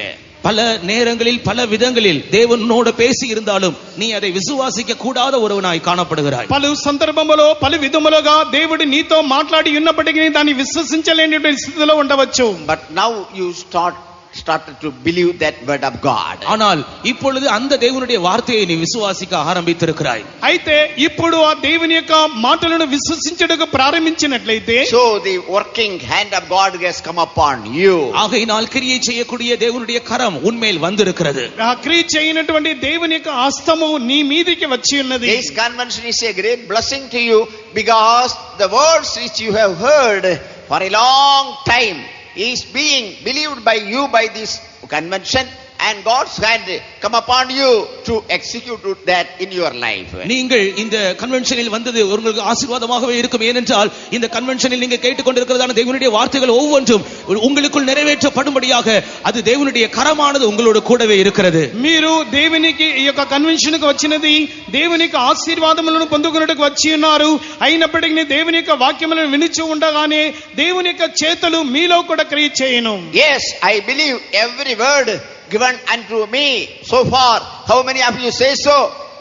பல நேரங்களில் பல விதங்களில் தேவனோடு பேசி இருந்தாலும் நீ அதை விசுவாசிக்க கூடாத ஒருவனாய் காணப்படுகிறாய். పలు సందర్భములో పలు విధములుగా దేవుడు నీతో మాట్లాడి ఉన్నప్పటికీ దాన్ని విశ్వసించలేని స్థితిలో ఉండవచ్చు. But now you started to believe that word of God. ஆனால் இப்பொழுது அந்த தேவனுடைய வார்த்தையை நீ விசுவாசிக்க ஆரம்பித்திருக்கிறாய். అయితే ఇప్పుడు ఆ దేవుని యొక్క మాటలను విశ్వసించుటకు ప్రారంభించినట్లయితే So the working hand of God has come upon you. ஆகையினால் கிரியை செய்யக்கூடிய தேவனுடைய கரம் உன்மேல் வந்திருக்கிறது. ఆ క్రియ చేయనటువంటి దేవుని యొక్క హస్తము నీ మీదికి వచ్చి ఉన్నది. This convention is a great blessing to you because the words which you have heard for a long time is being believed by you by this convention, and God's hand come upon you to execute that in your life. நீங்கள் இந்த கன்வென்ஷனில் வந்தது உங்களுக்கு ஆசீர்வாதமாகவே இருக்கும். ஏனென்றால் இந்த கன்வென்ஷனில் நீங்க கேட்டுக்கொண்டிருக்கிறதான தேவனுடைய வார்த்தைகள் ஒவ்வொன்றும் உங்களுக்குள் நிறைவேற்றப்படும்படியாக அது தேவனுடைய கரமானது உங்களோடு கூடவே இருக்கிறது. మీరు దేవునికి ఈ యొక్క కన్వెన్షన్ కు వచ్చినది దేవునికి ఆశీర్వాదములను పొందుకొనుటకు వచ్చి ఉన్నారు. అయినప్పటికీ దేవుని యొక్క వాక్యములను వినుచు ఉండగానే దేవుని యొక్క చేతులు మీలో కూడా క్రియ చేయను. Yes, I believe every word given unto me so far. How many of you say so?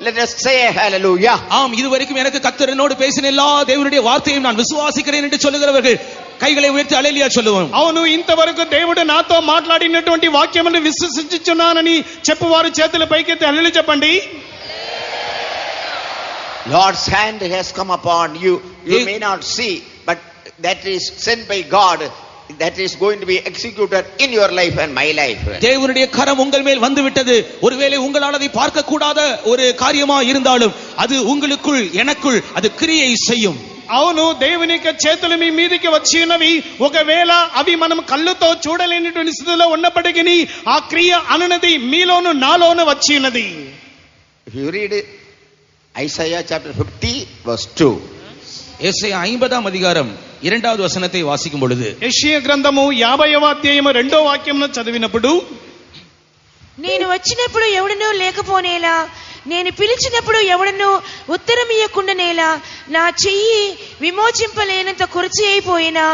Let us say hallelujah. ஆம், இதுவரைக்கும் எனக்கு கர்த்தர் என்னோடு பேசின எல்லா தேவனுடைய வார்த்தையும் நான் விசுவாசிக்கிறேன் என்று சொல்லுகிறவர்கள் கைகளை உயர்த்தி அல்லேலூயா சொல்லுவோம். అవును, ఇంతవరకు దేవుడు నాతో మాట్లాడినటువంటి వాక్యమును విశ్వసించుచున్నానని చెప్పువారు చేతుల పైకెత్తి హల్లెలూయా చెప్పండి. Lord's hand has come upon you. You may not see, but that is sent by God. That is going to be executed in your life and my life. தேவனுடைய கரம் உங்கள் மேல் வந்து விட்டது. ஒருவேளை உங்களால் அதை பார்க்க கூடாத ஒரு காரியமா இருந்தாலும் அது உங்களுக்குள் எனக்குள் அது கிரியை செய்யும். అవును, దేవుని యొక్క చేతులు మీ మీదికి వచ్చి ఉన్నవి. ఒకవేళ అవి మనం కళ్ళుతో చూడలేనటువంటి స్థితిలో ఉన్నప్పటికీ ఆ క్రియ అనునది మీలోను నాలోను వచ్చి ఉన్నది. If you read Isaiah chapter 50 verse 2. ஏசாயா 50ஆம் அதிகாரம் 2வது வசனத்தை வாசிக்கும் பொழுது, యెషయా గ్రంథము 50వ అధ్యాయము 2వ వాక్యమును చదివినప్పుడు, నేను వచ్చినప్పుడు ఎవడనూ లేకపోనేలా నేను పిలిచినప్పుడు ఎవడను ఉత్తరం ఇయ్యకుండానేలా నా చెయ్యి విమోచింపలేనంత కురచి అయిపోయినా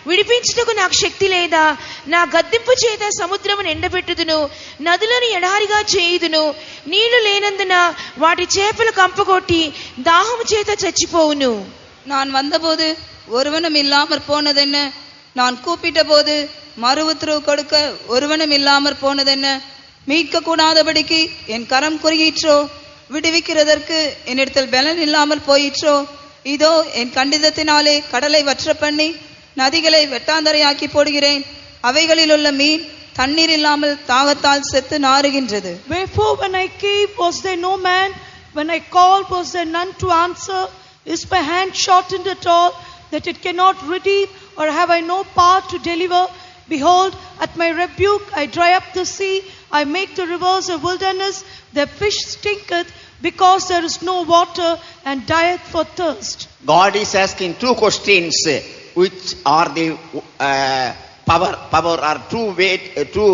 విడిపించుటకు నాకు శక్తి లేదా? నా గద్దింపు చేత సముద్రమును ఎండబెట్టుదును, నదులను ఎడారిగా చేయుదును. నీళ్లు లేనందున వాటి చేపలు కంపగొట్టి దాహము చేత చచ్చిపోవును. நான் வந்தபோது ஒருவனும் இல்லாமற் போனதென்ன? நான் கூப்பிட்ட போது மறு உத்தரவு கொடுக்க ஒருவனும் இல்லாமற் போனதென்ன? மீட்க கூடாதபடிக்கு என் கரம் குறுகிற்றோ? விடுவிக்கிறதற்கு என்னிடத்தில் பலன் இல்லாமல் போயிற்றோ? இதோ என் கண்டிதத்தினாலே கடலை வற்ற பண்ணி நதிகளை வெட்டாந்தரையாக்கி போடுகிறேன். அவைகளில் உள்ள மீன் தண்ணீர் இல்லாமல் தாகத்தால் செத்து நாறுகின்றது. Wherefore when I came, was there no man? When I called, was there none to answer? Is my hand shortened at all, that it cannot redeem, or have I no power to deliver? Behold, at my rebuke I dry up the sea, I make the rivers a wilderness, the fish stinketh, because there is no water, and dieth for thirst. God is asking two questions, which are the power or two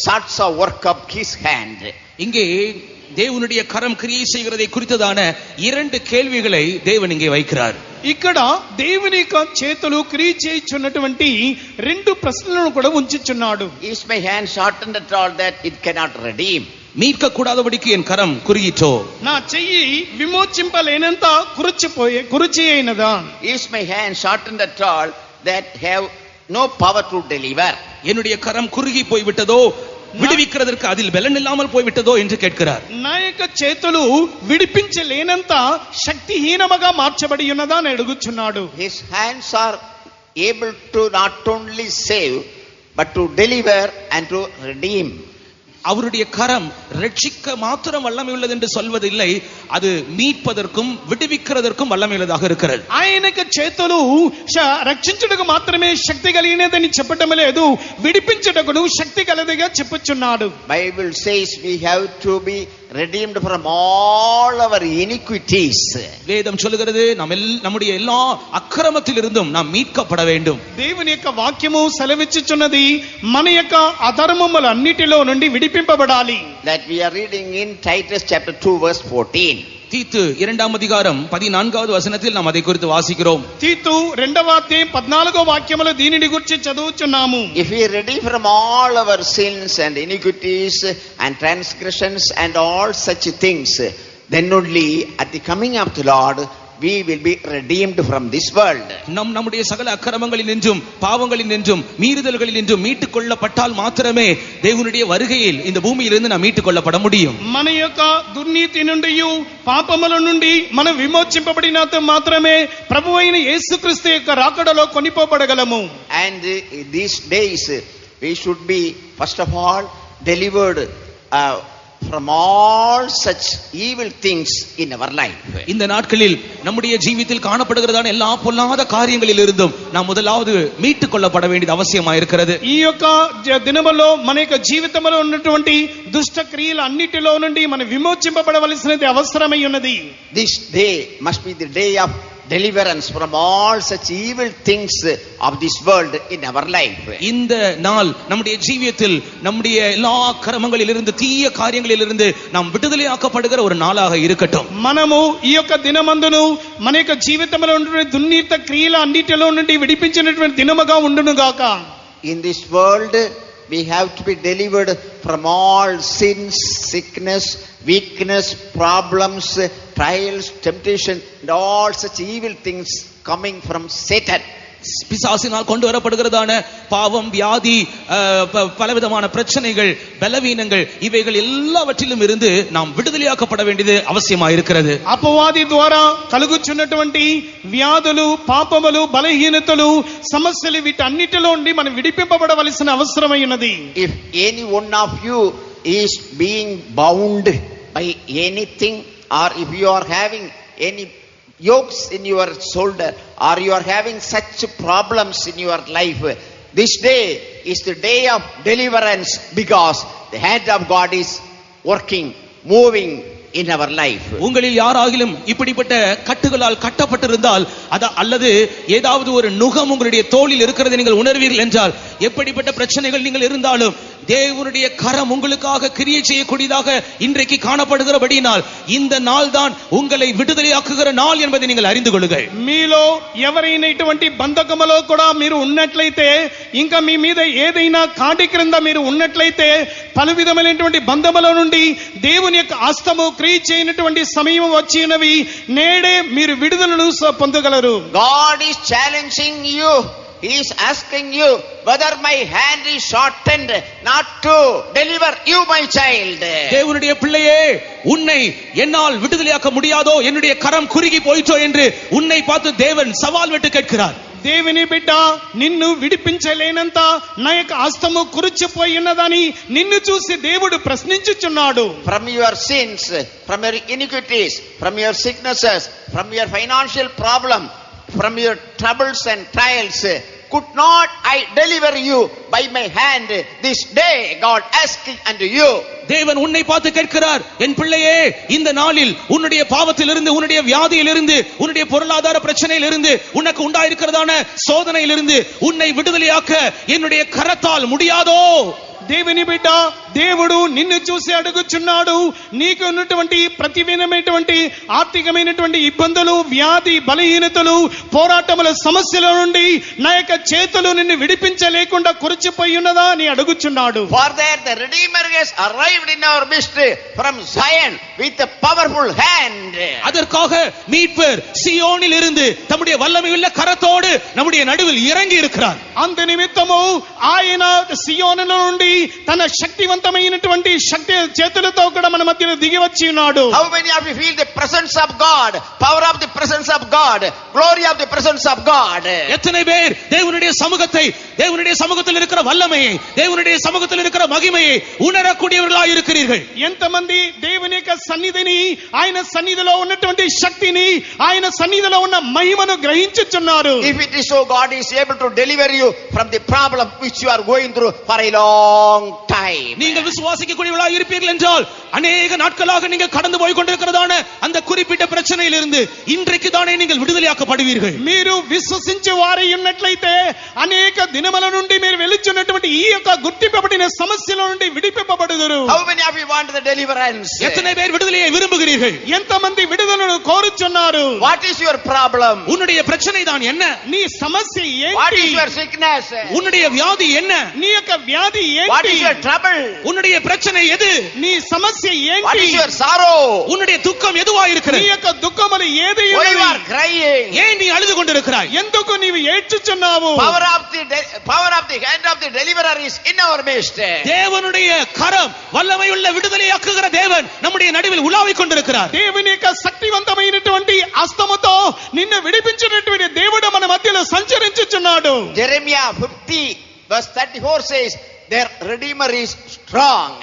sorts of work of His hand. இங்கே దేవునుடைய కరం క్రియ చేయగలதை குறித்ததான இரண்டு கேள்விகளை தேவன் இங்கே வைக்கிறார். ఇక్కడ దేవుని యొక్క చేతులు క్రియ చేయుచున్నటువంటి రెండు ప్రశ్నలను కూడా ఉంచుచున్నాడు. Is my hand shortened at all that it cannot redeem? மீட்க கூடாதபடிக்கு என் கரம் குறுகிற்றோ? నా చెయ్యి విమోచింపలేనంత కురుచి అయినదా? Is my hand shortened at all that have no power to deliver? என்னுடைய கரம் குறுகி போய் விட்டதோ, విడివిక్రదற்கு அதில் బలం ఇల్లాமல் పోయివిట్టదో என்று கேட்கிறார். నా యొక్క చేతులు విడిపించలేనంత శక్తిహీనముగా మార్చబడి ఉన్నదా అని అడుగుచున్నాడు. His hands are able to not only save but to deliver and to redeem. அவருடைய கரம் ரட்சிக்க மாத்திரம் வல்லமை உள்ளது என்று சொல்வதில்லை, அது மீட்பதற்கும் விடுவிக்கிறதற்கும் வல்லமை உள்ளதாக இருக்கிறது. ఆయనకు చేతులు రక్షించుటకు మాత్రమే శక్తి కలిగినదని చెప్పటం లేదు, విడిపించుటకును శక్తి కలదిగా చెప్పుచున్నాడు. Bible says we have to be redeemed from all our iniquities. வேதம் சொல்லுகிறது நம்முடைய எல்லா అక్రమத்திலிருந்தும் நாம் மீட்கப்பட வேண்டும். దేవుని యొక్క వాక్యము సెలవిచ్చుచున్నది మన యొక్క అధర్మముల అన్నిటిలో నుండి విడిపింపబడాలి. That we are reading in Titus chapter 2 verse 14. தீத்து 2వ அதிகாரம் 14வது వచనத்தில் நாம் அதை குறித்து వాసిக்கிறோம். తీతు 2వ అధ్యాయం 14వ వాక్యములో దీనిని గురించి చదువుచున్నాము. If we are ready from all our sins and iniquities and transgressions and all such things, then only at the coming of the Lord we will be redeemed from this world. நம்முடைய சகல அக்கிரமங்களில் நின்றும் பாவங்களில் நின்றும் மீறுதல்களில் நின்றும் மீட்டுக் கொள்ளப்பட்டால் மாத்திரமே தேவனுடைய வருகையில் இந்த பூமியிலிருந்து நாம் மீட்டுக் கொள்ளப்பட முடியும். మన యొక్క దుర్నీతి నుండి పాపముల నుండి మనం విమోచింపబడినంత మాత్రమే ప్రభువైన యేసుక్రీస్తు యొక్క రాకడలో కొనిపోబడగలము. And these days we should be first of all delivered from all such evil things in our life. இந்த நாட்களில் நம்முடைய ஜீவிதத்தில் காணப்படுகிறதான எல்லா பொல்லாத காரியங்களில் இருந்தும் நாம் முதலாவது மீட்டுக் கொள்ளப்பட வேண்டியது அவசியமாக இருக்கிறது. ఈ యొక్క దినములో మన యొక్క జీవితంలో ఉన్నటువంటి దుష్ట క్రియలు అన్నిటిలో నుండి మనం విమోచింపబడవలసినది అవసరమై ఉన్నది. This day must be the day of deliverance from all such evil things of this world in our life. இந்த நாள் நம்முடைய ஜீவியத்தில் நம்முடைய எல்லா கர்மங்களிலிருந்து தீய காரியங்களிலிருந்து நாம் விடுதலையாக்கப்படுகிற ஒரு நாளாக இருக்கட்டும். మనము ఈ యొక్క దినమందును మన యొక్క జీవితంలో ఉన్న దుర్నీత క్రియల అన్నిటిలో నుండి విడిపించినటువంటి దినముగా ఉండును గాక. In this world we have to be delivered from all sins, sickness, weakness, problems, trials, temptation and all such evil things coming from Satan. பிசாசினால் கொண்டு வரப்படுகிறதான பாவம், வியாதி, பலவிதமான பிரச்சனைகள், பலவீனங்கள், இவைகள் எல்லாவற்றிலும் இருந்து நாம் விடுதலையாக்கப்பட வேண்டியது அவசியமாக இருக்கிறது. అపవాది ద్వారా కలుగుచున్నటువంటి వ్యాధులు, పాపములు, బలహీనతలు, సమస్యలు వీటన్నిటిలో నుండి మనం విడిపింపబడవలసిన అవసరమై ఉన్నది. If any one of you is being bound by anything, or if you are having any yokes in your shoulder, or you are having such problems in your life, this day is the day of deliverance, because the hand of God is working, moving in our life. உங்களில் யாராகிலும் இப்படிப்பட்ட கட்டுகளால் கட்டப்பட்டிருந்தால் அல்லது ஏதாவது ஒரு நுகம் உங்களுடைய தோளில் இருக்கிறது நீங்கள் உணர்வீர்கள் என்றால், எப்படிப்பட்ட பிரச்சனைகள் நீங்கள் இருந்தாலும் தேவனுடைய கரம் உங்களுக்காக கிரியை செய்யக்கூடியதாக இன்றைக்கு காணப்படுகிறபடினால் இந்த நாள் தான் உங்களை విడుదలయాக்குகிற நாள் என்பதை நீங்கள் அறிந்து கொள்ளுங்கள். మీలో ఎవరైనటువంటి బంధకములో కూడా మీరు ఉన్నట్లయితే, ఇంకా మీ మీద ఏదైనా కాటి క్రింద మీరు ఉన్నట్లయితే, పలు విధమైనటువంటి బంధముల నుండి దేవుని యొక్క హస్తము క్రియ చేయనటువంటి సమయం వచ్చినవి. నేడే మీరు విడుదలను పొందగలరు. God is challenging you. He is asking you whether my hand is shortened not to deliver you, my child. தேவனுடைய பிள்ளையே, உன்னை என்னால் விடுதலையாக்க முடியாதோ, என்னுடைய கரம் குறுகி போயிட்டோ என்று உன்னை பார்த்து தேவன் சவால் விட்டு கேட்கிறார். దేవుని బిడ్డ, నిన్ను విడిపించలేనంత నా యొక్క హస్తము కురిచిపోయి ఉన్నదని నిన్ను చూసి దేవుడు ప్రశ్నించుచున్నాడు. From your sins, from your iniquities, from your sicknesses, from your financial problem, from your troubles and trials, could not I deliver you by my hand this day? God asking unto you. தேவன் உன்னை பார்த்து கேட்கிறார், என் பிள்ளையே, இந்த நாளில் உன்னுடைய பாவத்திலிருந்து, உன்னுடைய வியாதியிலிருந்து, உன்னுடைய பொருளாதார பிரச்சனையிலிருந்து, உனக்கு உண்டாயிருக்கிறதான சோதனையிலிருந்து உன்னை விடுதலையாக்க என்னுடைய கரத்தால் முடியாதோ? దేవుని బిడ్డ, దేవుడు నిన్ను చూసి అడుగుచున్నాడు, నీకు ఉన్నటువంటి ప్రతివిధమైనటువంటి ఆర్థికమైనటువంటి ఇబ్బందులు, వ్యాధి, బలహీనతలు, పోరాటముల సమస్యల నుండి నా యొక్క చేతులు నిన్ను విడిపించలేకుండా కురిచిపోయి ఉన్నదా అని అడుగుచున్నాడు. For that the Redeemer has arrived in our midst from Zion with a powerful hand. அதற்காக மீட்பர் சீயோனில் இருந்து தம்முடைய வல்லமையுள்ள கரத்தோடு நம்முடைய நடுவில் இறங்கி இருக்கிறார். అందు నిమిత్తము ఆయన సియోనులో నుండి తన శక్తివంతమైనటువంటి శక్తి చేతులతో కూడా మన మధ్యలో దిగి వచ్చి ఉన్నాడు. How many of you feel the presence of God, power of the presence of God, glory of the presence of God? எத்தனை பேர் தேவனுடைய சமூகத்தை, தேவனுடைய சமூகத்தில் இருக்கிற வல்லமையை, தேவனுடைய சமூகத்தில் இருக்கிற மகிமையை உணரக்கூடியவர்களாய் இருக்கிறீர்கள்? ఎంతమంది దేవుని యొక్క సన్నిధిని, ఆయన సన్నిధిలో ఉన్నటువంటి శక్తిని, ఆయన సన్నిధిలో ఉన్న మహిమను గ్రహించుచున్నారు? If it is so, God is able to deliver you from the problem which you are going through for a long time. நீங்கள் விசுவாசிக்கக்கூடியவர்களாய் இருப்பீர்கள் என்றால் அநேக நாட்களாக நீங்கள் கடந்து போய் கொண்டிருக்கிறதான அந்த குறிப்பிட்ட பிரச்சனையிலிருந்து இன்றைக்கு தானே நீங்கள் விடுதலையாக்கப்படுவீர்கள். మీరు విశ్వసించే వారై ఉన్నట్లయితే అనేక దినముల నుండి మీరు వెలుచున్నటువంటి ఈ యొక్క గుర్తింపబడిన సమస్యల నుండి విడిపింపబడుదురు. How many of you want the deliverance? எத்தனை பேர் விடுதலையை விரும்புகிறீர்கள்? ఎంతమంది విడుదలను కోరుచున్నారు? What is your problem? உன்னுடைய பிரச்சனை தான் என்ன? నీ సమస్య What ఏంటి? is your sickness? உன்னுடைய வியாதி என்ன? నీ యొక్క వ్యాధి What ఏంటి? is your trouble? உன்னுடைய பிரச்சனை எது? నీ సమస్య What ఏంటి? is your sorrow? உன்னுடைய துக்கம் எதுவா నీ இருக்கிறது? యొక్క దుఃఖములు ఏది Why you ఉన్నవి? are crying? ஏன் நீ அழுது கொண்டிருக்கிறாய்? ఎందుకు నీవు ఏడ్చుచున్నావు? Power of the hand of the deliverer is in our midst. தேவனுடைய கரம், வல்லமையுள்ள விடுதலையாக்குகிற தேவன் நம்முடைய நடுவில் உலாவிக் கொண்டிருக்கிறார். దేవుని యొక్క శక్తివంతమైనటువంటి హస్తముతో నిన్ను విడిపించినటువంటి దేవుడు మన మధ్యలో సంచరించుచున్నాడు. Jeremiah 50 verse 34 says, their Redeemer is strong.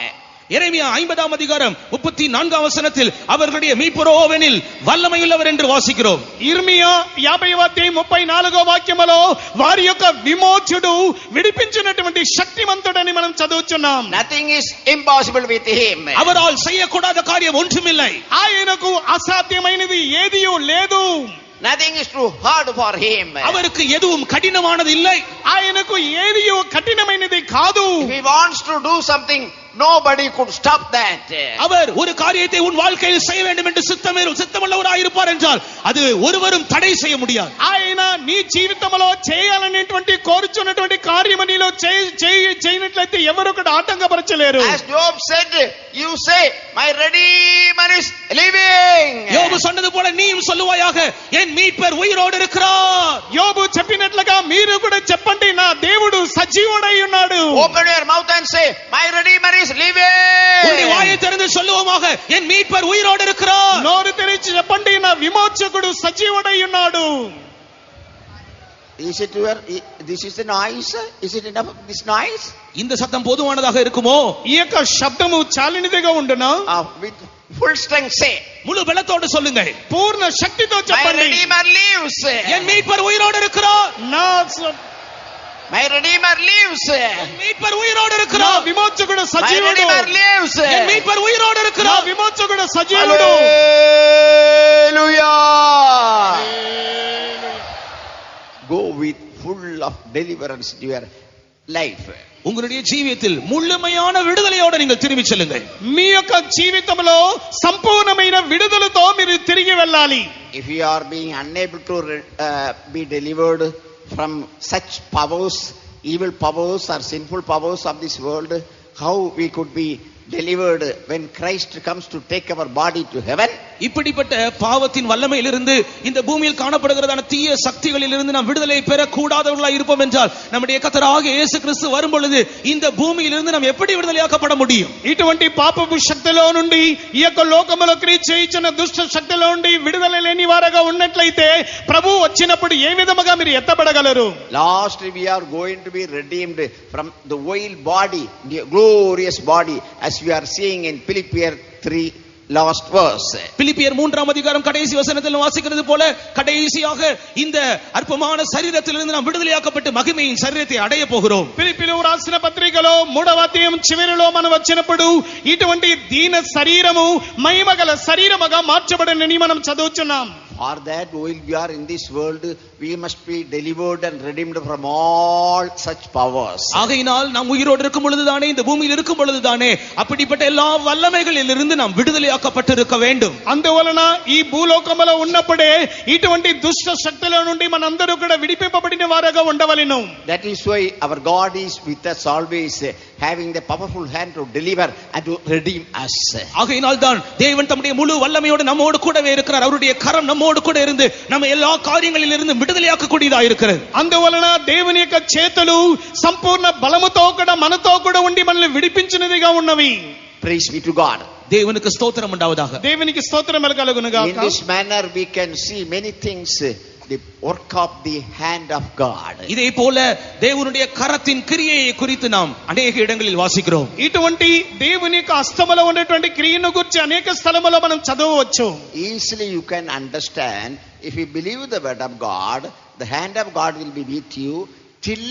எரேமியா 50ஆம் அதிகாரம் 34ஆம் வசனத்தில் அவர்களுடைய மீட்பரோவெனில் வல்லமையுள்ளவர் என்று வாசிக்கிறோம். ఇర్మియా 50వ అధ్యాయం 34వ వాక్యములో వారి యొక్క విమోచకుడు, విడిపించినటువంటి శక్తివంతుడని మనం చదువుచున్నాం. Nothing is impossible with him. அவரால் செய்யக்கூடாத காரியம் ஒன்றுமில்லை. ఆయనకు అసాధ్యమైనది ఏదియూ లేదు. Nothing is too hard for him. அவருக்கு எதுவும் கடினமானது இல்லை. ఆయనకు ఏదియూ కఠినమైనది కాదు. If he wants to do something, nobody could stop that. அவர் ஒரு காரியத்தை உன் வாழ்க்கையில் செய்ய வேண்டும் என்று சித்தமுள்ளவராய் இருப்பார் என்றால் அது ஒருவரும் தடை செய்ய முடியாது. ఆయన నీ జీవితంలో చేయాలనేటువంటి కోరుచున్నటువంటి కార్యము నీలో చేయనట్లయితే ఎవరు కూడా ఆటంకపరచలేరు. As Job said, you say, my Redeemer is living. யோபு சொன்னது போல நீயும் சொல்லுவாயாக, என் மீட்பர் உயிரோடு இருக்கிறார். యోబు చెప్పినట్లుగా మీరు కూడా చెప్పండి, నా దేవుడు సజీవుడై ఉన్నాడు. Open your mouth and say, my Redeemer is living. உன்னுடைய வாயை திறந்து சொல்லுவோமாக, என் மீட்பர் உயிரோடு இருக்கிறார். నోరు తెరిచి చెప్పండి, నా విమోచకుడు సజీవుడై ఉన్నాడు. Is it this is the noise? Is it enough of this noise? இந்த சத்தம் போதுமானதாக இருக்குமோ? ఈ యొక్క శబ్దము చాలినదిగా ఉండునా? With full strength say, முழு பலத்தோடு சொல்லுங்கள். పూర్ణ శక్తితో my చెప్పండి, Redeemer lives. என் மீட்பர் உயிரோடு இருக்கிறார். My Redeemer lives. மீட்பர் உயிரோடு నా இருக்கிறார். విమోచకుడు My సజీవుడు. Redeemer lives. என் மீட்பர் உயிரோடு నా இருக்கிறார். విమోచకుడు సజీవుడు. Hallelujah. Go with full of deliverance to your life. உங்களுடைய ஜீவியத்தில் முழுமையான விடுதலையோட நீங்கள் திரும்பி செல்லுங்கள். మీ యొక్క జీవితంలో సంపూర్ణమైన విడుదలతో మీరు తిరిగి వెళ్ళాలి. If you are being unable to be delivered from such powers, evil powers or sinful powers of this world, how we could be delivered when Christ comes to take our body to heaven? இப்படிப்பட்ட பாவத்தின் வல்லமையிலிருந்து இந்த பூமியில் காணப்படுகிறதான தீய சக்திகளிலிருந்து நாம் விடுதலை பெற கூடாதவர்களாய் இருப்போம் என்றால் நம்முடைய கர்த்தராகிய இயேசு கிறிஸ்து வரும் பொழுது இந்த பூமியிலிருந்து நாம் எப்படி விடுதலையாக்கப்பட முடியும்? ఇటువంటి పాపపు శక్తిలో నుండి ఈ యొక్క లోకములో క్రియ చేయించిన దుష్ట శక్తిలో నుండి విడుదల లేని వారుగా ఉన్నట్లయితే ప్రభు వచ్చినప్పుడు ఏ విధముగా మీరు ఎత్తబడగలరు? Lastly, we are going to be redeemed from the vile body, the glorious body, as we are seeing in Philippians 3 last verse. பிலிப்பியர் 3ஆம் அதிகாரம் கடைசி வசனத்தில் வாசிக்கிறது போல கடைசியாக இந்த அற்பமான சரீரத்திலிருந்து நாம் விடுதலையாக்கப்பட்டு மகிமையின் சரீரத்தை அடைய போகிறோம். ఫిలిప్పీయులకు రాసిన పత్రికలో 3వ అధ్యాయం చివరిలో మనం వచ్చినప్పుడు ఇటువంటి దీన శరీరము మహిమగల శరీరముగా మార్చబడనని మనం చదువుచున్నాం. For that while we are in this world, we must be delivered and redeemed from all such powers. ஆகையினால் நாம் உயிரோடு இருக்கும் பொழுதுதானே, இந்த பூமியில் இருக்கும் பொழுதுதானே அப்படிப்பட்ட எல்லா வல்லமைகளிலிருந்து நாம் விடுதலையாக்கப்பட்டிருக்க வேண்டும். అందువలన ఈ భూలోకములో ఉన్నప్పుడే ఇటువంటి దుష్ట శక్తుల నుండి మనందరూ కూడా విడిపింపబడిన వారుగా ఉండవలెను. That is why our God is with us always, having the powerful hand to deliver and to redeem us. ஆகையினால் தான் தேவன் தம்முடைய முழு வல்லமையோடு நம்மோடு கூடவே இருக்கிறார். அவருடைய கரம் நம்மோடு கூட இருந்து நம்ம எல்லா காரியங்களிலிருந்து விடுதலையாக்க கூடியதா இருக்கிறது. అందువలన దేవుని యొక్క చేతులు సంపూర్ణ బలముతో కూడా మనతో కూడా ఉండి మనల్ని విడిపించినదిగా ఉన్నవి. Praise be to God. தேவனுக்கு ஸ்தோத்திரம் உண்டாவதாக. దేవునికి స్తోత్రం కలుగును గాక. In this manner we can see many things, the work of the hand of God. இதே போல தேவனுடைய கரத்தின் கிரியையை குறித்து நாம் अनेक இடங்களில் வாசிக்கிறோம். ఇటువంటి దేవుని యొక్క హస్తములో ఉన్నటువంటి క్రియను గురించి అనేక స్థలములో మనం చదవవచ్చు. Easily you can understand, if you believe the word of God, the hand of God will be with you till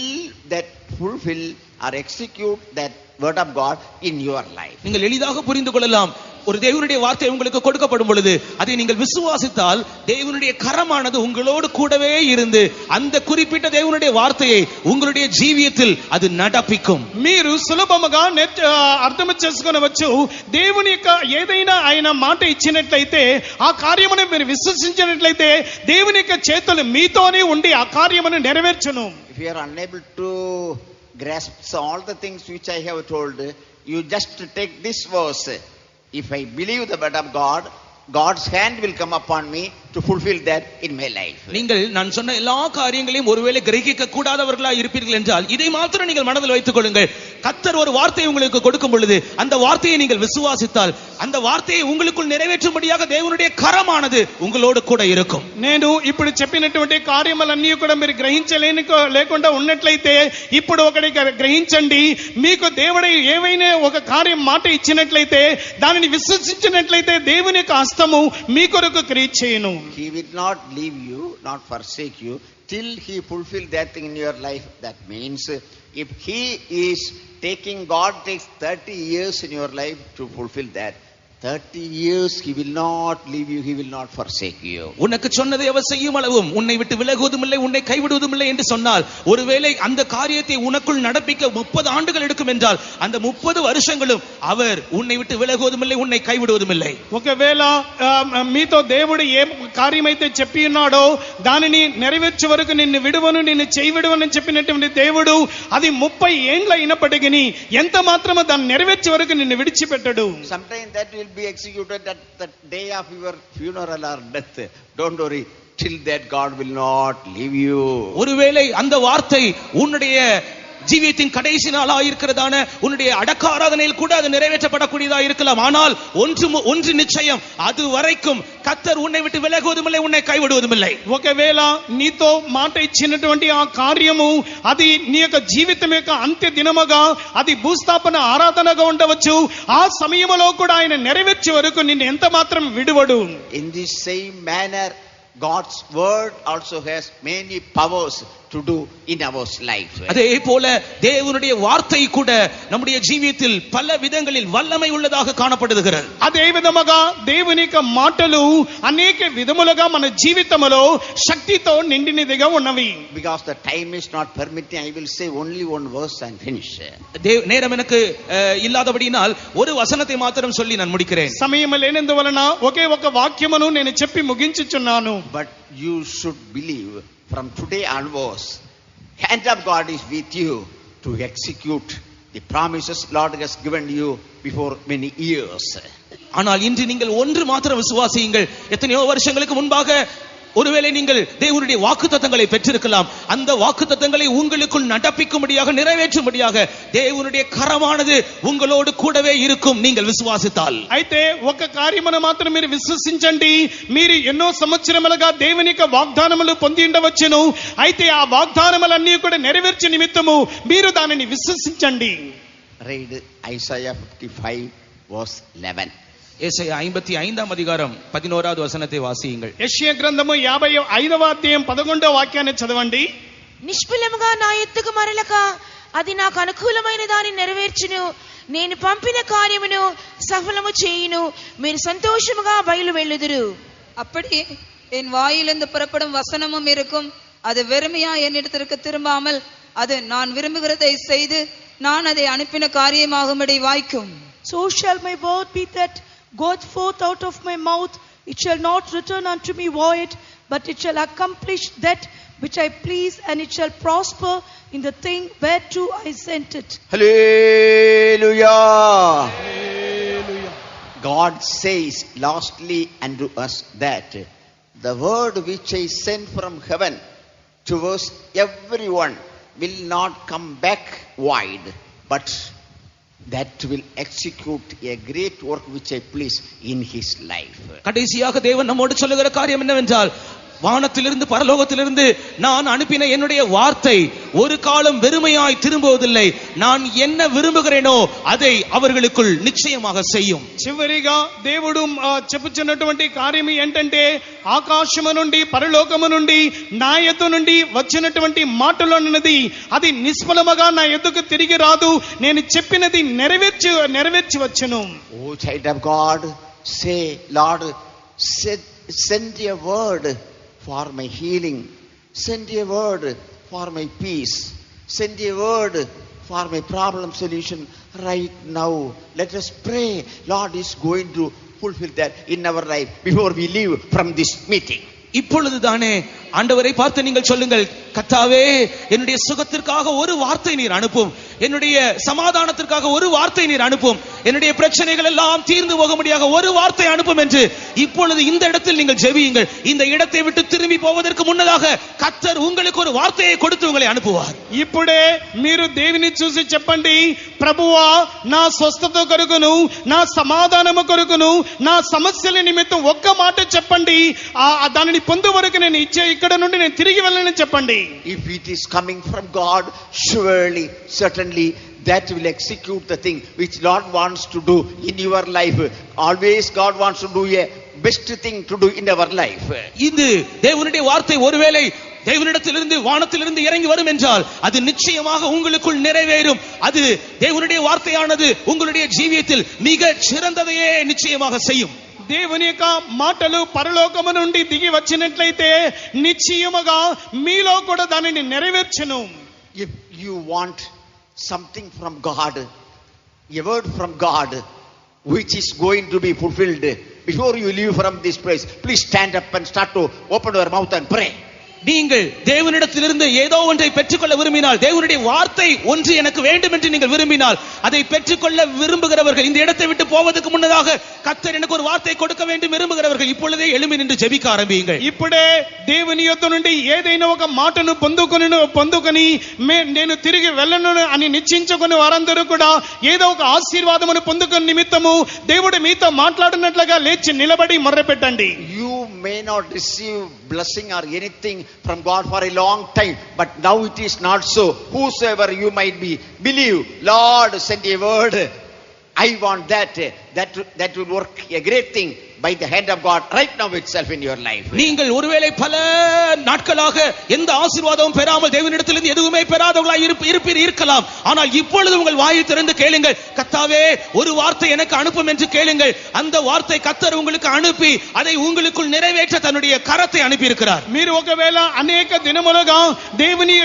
that fulfill or execute that word of God in your life. நீங்கள் எளிதாக புரிந்து கொள்ளலாம். ஒரு தேவனுடைய வார்த்தை உங்களுக்கு கொடுக்கப்படும் பொழுது அதை நீங்கள் விசுவாசித்தால் தேவனுடைய கரமானது உங்களோடு கூடவே இருந்து அந்த குறிப்பிட்ட தேவனுடைய வார்த்தையை உங்களுடைய జీవిயத்தில் அது நடப்பிக்கும். మీరు సులభముగా అర్థం చేసుకొనవచ్చు. దేవుని యొక్క ఏదైనా ఆయన మాట ఇచ్చినట్లయితే ఆ కార్యమును మీరు విశ్వసించినట్లయితే దేవుని యొక్క చేతులు మీతోనే ఉండి ఆ కార్యమును నెరవేర్చును. If you are unable to grasp all the things which I have told, you just take this verse. If I believe the word of God, God's hand will come upon me to fulfill that in my life. நீங்கள் நான் சொன்ன எல்லா காரியங்களையும் ஒருவேளை கிரகிக்க கூடாதவர்களா இருப்பீர்கள் என்றால் இதை மாத்திரம் நீங்கள் மனதில் வைத்துக் கொள்ளுங்கள். கர்த்தர் ஒரு வார்த்தையை உங்களுக்கு கொடுக்கும் பொழுது அந்த வார்த்தையை நீங்கள் விசுவாசித்தால் அந்த வார்த்தையை உங்களுக்குள் நிறைவேற்றும்படியாக தேவனுடைய கரமானது உங்களோடு கூட இருக்கும். నేను ఇప్పుడు చెప్పినటువంటి కార్యములన్నీ కూడా మీరు లేకుండా ఉన్నట్లయితే ఇప్పుడు ఒకటి గ్రహించండి. మీకు దేవుడు ఏవైనా ఒక కార్యం మాట ఇచ్చినట్లయితే దానిని విశ్వసించినట్లయితే దేవుని యొక్క హస్తము మీ కొరకు క్రియ చేయును. He will not leave you, not forsake you till he fulfill that thing in your life. That means if he is taking, God takes 30 years in your life to fulfill that. 30 years he will not leave you, he will not forsake you. உனக்கு சொன்னதை அவர் செய்யும் அளவும் உன்னை விட்டு விலகுவதும் இல்லை, உன்னை கைவிடுவதும் இல்லை என்று சொன்னால், ஒருவேளை அந்த காரியத்தை உனக்குள் நடப்பிக்க 30 ஆண்டுகள் எடுக்கும் என்றால் அந்த 30 வருஷங்களும் அவர் உன்னை விட்டு விலகுவதும் இல்லை, உன்னை கைவிடுவதும் இல்லை. ఒకవేళ మీతో దేవుడు ఏ కార్యమైతే చెప్పి ఉన్నాడో దానిని నెరవేర్చే వరకు నిన్ను విడువను, నిన్ను చేయవిడువని చెప్పినటువంటి దేవుడు అది 30 ఏండ్ల అయినప్పటికీ ఎంత మాత్రమో దాన్ని నెరవేర్చే వరకు నిన్ను విడిచిపెట్టడు. Sometimes that will be executed at the day of your funeral or death. Don't worry, till that God will not leave you. ஒருவேளை அந்த வார்த்தை உன்னுடைய ஜீவியத்தின் கடைசி நாளா இருக்கிறதான உன்னுடைய அடக்க ஆராதனையில் கூட அது நிறைவேற்றப்படக்கூடியதா இருக்கலாம். ஆனால் ஒன்று நிச்சயம், அது வரைக்கும் கர்த்தர் உன்னை விட்டு விலகுவதும் இல்லை, உன்னை கைவிடுவதும் இல்லை. ఒకవేళ నీతో మాట ఇచ్చినటువంటి ఆ కార్యము అది నీ యొక్క జీవితం యొక్క అంత్య దినముగా అది భూస్థాపన ఆరాధనగా ఉండవచ్చు. ఆ సమయంలో కూడా ఆయన నెరవేర్చే వరకు నిన్ను ఎంత మాత్రం విడువడు. In this same manner God's word also has many powers to do in our life. அதே போல தேவனுடைய வார்த்தை கூட நம்முடைய ஜீவியத்தில் பல விதங்களில் வல்லமை உள்ளதாக காணப்படுகிறது. అదే విధముగా దేవుని యొక్క మాటలు అనేక విధములుగా మన జీవితంలో శక్తితో నిండినదిగా ఉన్నవి. Because the time is not permitting, I will say only one verse and finish. நேரம் எனக்கு இல்லாதபடியினால் ஒரு வசனத்தை மாத்திரம் சொல்லி நான் முடிக்கிறேன். సమయం లేనందువలన ఒకే ఒక వాక్యమును నేను చెప్పి ముగించుచున్నాను. But you should believe from today onwards, hand of God is with you to execute the promises Lord has given you before many years. ஆனால் இன்று நீங்கள் ஒன்று மாத்திரம் விசுவாசியுங்கள். எத்தனையோ வருஷங்களுக்கு முன்பாக ஒருவேளை நீங்கள் தேவனுடைய வாக்குத்தத்தங்களை பெற்றிருக்கலாம். அந்த வாக்குத்தத்தங்களை உங்களுக்குள் நடப்பிக்கும்படியாக நிறைவேற்றும்படியாக தேவனுடைய கரமானது உங்களோடு கூடவே இருக்கும் நீங்கள் விசுவாசித்தால். అయితే ఒక కార్యమును మాత్రం మీరు విశ్వసించండి. మీరు ఎన్నో సంవత్సరములుగా దేవుని యొక్క వాగ్దానములు పొంది ఉండవచ్చును. అయితే ఆ వాగ్దానములన్నీ కూడా నెరవేర్చే నిమిత్తము మీరు దానిని విశ్వసించండి. Read Isaiah 55 verse 11. ஏசாயா 55ஆம் அதிகாரம் 11வது வசனத்தை வாசியுங்கள். యెషయా గ్రంథము 55వ అధ్యాయం 11వ వాక్యాన్ని చదవండి. నిష్ఫలముగా నా ఎత్తుకు మరలక అది నాకు అనుకూలమైన దాన్ని నెరవేర్చును. నేను పంపిన కార్యమును సఫలము చేయును. మీరు సంతోషముగా బయలు వెళ్ళుదురు. அப்படியே என் வாயிலிருந்து புறப்படும் வசனமும் இருக்கும். அது வெறுமையா என்னிடத்திற்கு திரும்பாமல் அது நான் விரும்புகிறதை செய்து நான் அதை அனுப்பின காரியமாகும்படி வாய்க்கும். So shall my word be that goeth forth out of my mouth. It shall not return unto me void, but it shall accomplish that which I please, and it shall prosper in the thing whereto I sent it. Hallelujah. Hallelujah. God says lastly unto us that the word which I sent from heaven towards everyone will not come back void, but that will execute a great work which I please in his life. கடைசியாக தேவன் நம்மோடு சொல்லுகிற காரியம் என்னவென்றால், வானத்திலிருந்து பரலோகத்திலிருந்து நான் அனுப்பின என்னுடைய வார்த்தை ஒரு காலம் வெறுமையாய் திரும்புவதில்லை. நான் என்ன விரும்புகிறேனோ அதை அவர்களுக்குள் நிச்சயமாக செய்யும். చివరిగా దేవుడు చెప్పుచున్నటువంటి కార్యం ఏంటంటే, ఆకాశము నుండి పరలోకము నుండి నా యొద్ద నుండి వచ్చినటువంటి మాటలు అన్నది అది నిష్ఫలముగా నా యొద్దకు తిరిగి రాదు. నేను చెప్పినది నెరవేర్చి వచ్చును. Oh child of God, say, Lord, send a word for my healing, send a word for my peace, send a word for my problem solution right now. Let us pray. Lord is going to fulfill that in our life before we leave from this meeting. இப்பொழுதுதானே ஆண்டவரை பார்த்து நீங்கள் சொல்லுங்கள், கர்த்தாவே என்னுடைய சுகத்திற்காக ஒரு வார்த்தை நீர் அனுப்பும், என்னுடைய சமாதானத்திற்காக ஒரு வார்த்தை நீர் அனுப்பும், என்னுடைய பிரச்சனைகள் எல்லாம் தீர்ந்து போகும்படியாக ஒரு வார்த்தை அனுப்பும் என்று இப்பொழுது இந்த இடத்தில் நீங்கள் ஜெபியுங்கள். இந்த இடத்தை விட்டு திரும்பி போவதற்கு முன்னதாக கர்த்தர் உங்களுக்கு ஒரு வார்த்தையை கொடுத்து உங்களை அனுப்புவார். ఇప్పుడే మీరు దేవుని చూసి చెప్పండి, ప్రభువా నా స్వస్థత కొరకును, నా సమాధానము కొరకును, నా సమస్యల నిమిత్తం ఒక్క మాట చెప్పండి. దానిని పొందు వరకు నేను ఇక్కడ నుండి నేను తిరిగి వెళ్ళనని చెప్పండి. If it is coming from God, surely, certainly that will execute the thing which Lord wants to do in your life. Always God wants to do a best thing to do in our life. இது தேவனுடைய வார்த்தை ஒருவேளை தேவனிடத்திலிருந்து வானத்திலிருந்து இறங்கி வரும் என்றால் அது நிச்சயமாக உங்களுக்குள் நிறைவேறும். அது தேவனுடைய வார்த்தையானது உங்களுடைய ஜீவியத்தில் மிக சிறந்ததையே நிச்சயமாக செய்யும். దేవుని యొక్క మాటలు పరలోకము నుండి దిగి వచ్చినట్లయితే నిశ్చయముగా మీలో కూడా దానిని నెరవేర్చును. If you want something from God, a word from God which is going to be fulfilled before you leave from this place, please stand up and start to open your mouth and pray. நீங்கள் தேவனிடத்திலிருந்து ஏதோ ஒன்றை பெற்றுக்கொள்ள விரும்பினால், தேவனுடைய வார்த்தை ஒன்று எனக்கு வேண்டும் என்று நீங்கள் விரும்பினால், அதை பெற்றுக்கொள்ள விரும்புகிறவர்கள், இந்த இடத்தை விட்டு போவதற்கு முன்னதாக கர்த்தர் எனக்கு ஒரு வார்த்தை கொடுக்க வேண்டும் விரும்புகிறவர்கள் இப்பொழுதே எழும்பி நின்று ஜெபிக்க ஆரம்பியுங்கள். ఇప్పుడే దేవుని యొద్ద నుండి ఏదైనా ఒక మాటను పొందుకొని నేను తిరిగి వెళ్ళను అని నిశ్చయించుకుని వారందరూ కూడా ఏదో ఒక ఆశీర్వాదమును పొందుకునే నిమిత్తము దేవుడు మీతో మాట్లాడినట్లుగా లేచి నిలబడి మొర్రపెట్టండి. You may not receive blessing or anything from God for a long time, but now it is not so. Whosoever you might be, believe, Lord send a word, I want that will work a great thing by the hand of God right now itself in your life. நீங்கள் ஒருவேளை பல நாட்களாக எந்த ஆசீர்வாதமும் பெறாமல் தேவனிடத்திலிருந்து எதுவுமே பெறாதவர்களாய் இருக்கலாம். ஆனால் இப்பொழுது உங்கள் வாயை திறந்து கேளுங்கள், கர்த்தாவே ஒரு வார்த்தை எனக்கு அனுப்பும் என்று கேளுங்கள். அந்த வார்த்தை கர்த்தர் உங்களுக்கு அனுப்பி அதை உங்களுக்குள் நிறைவேற்ற தன்னுடைய கரத்தை அனுப்பி இருக்கிறார். మీరు ఒకవేళ అనేక దినములుగా దేవుని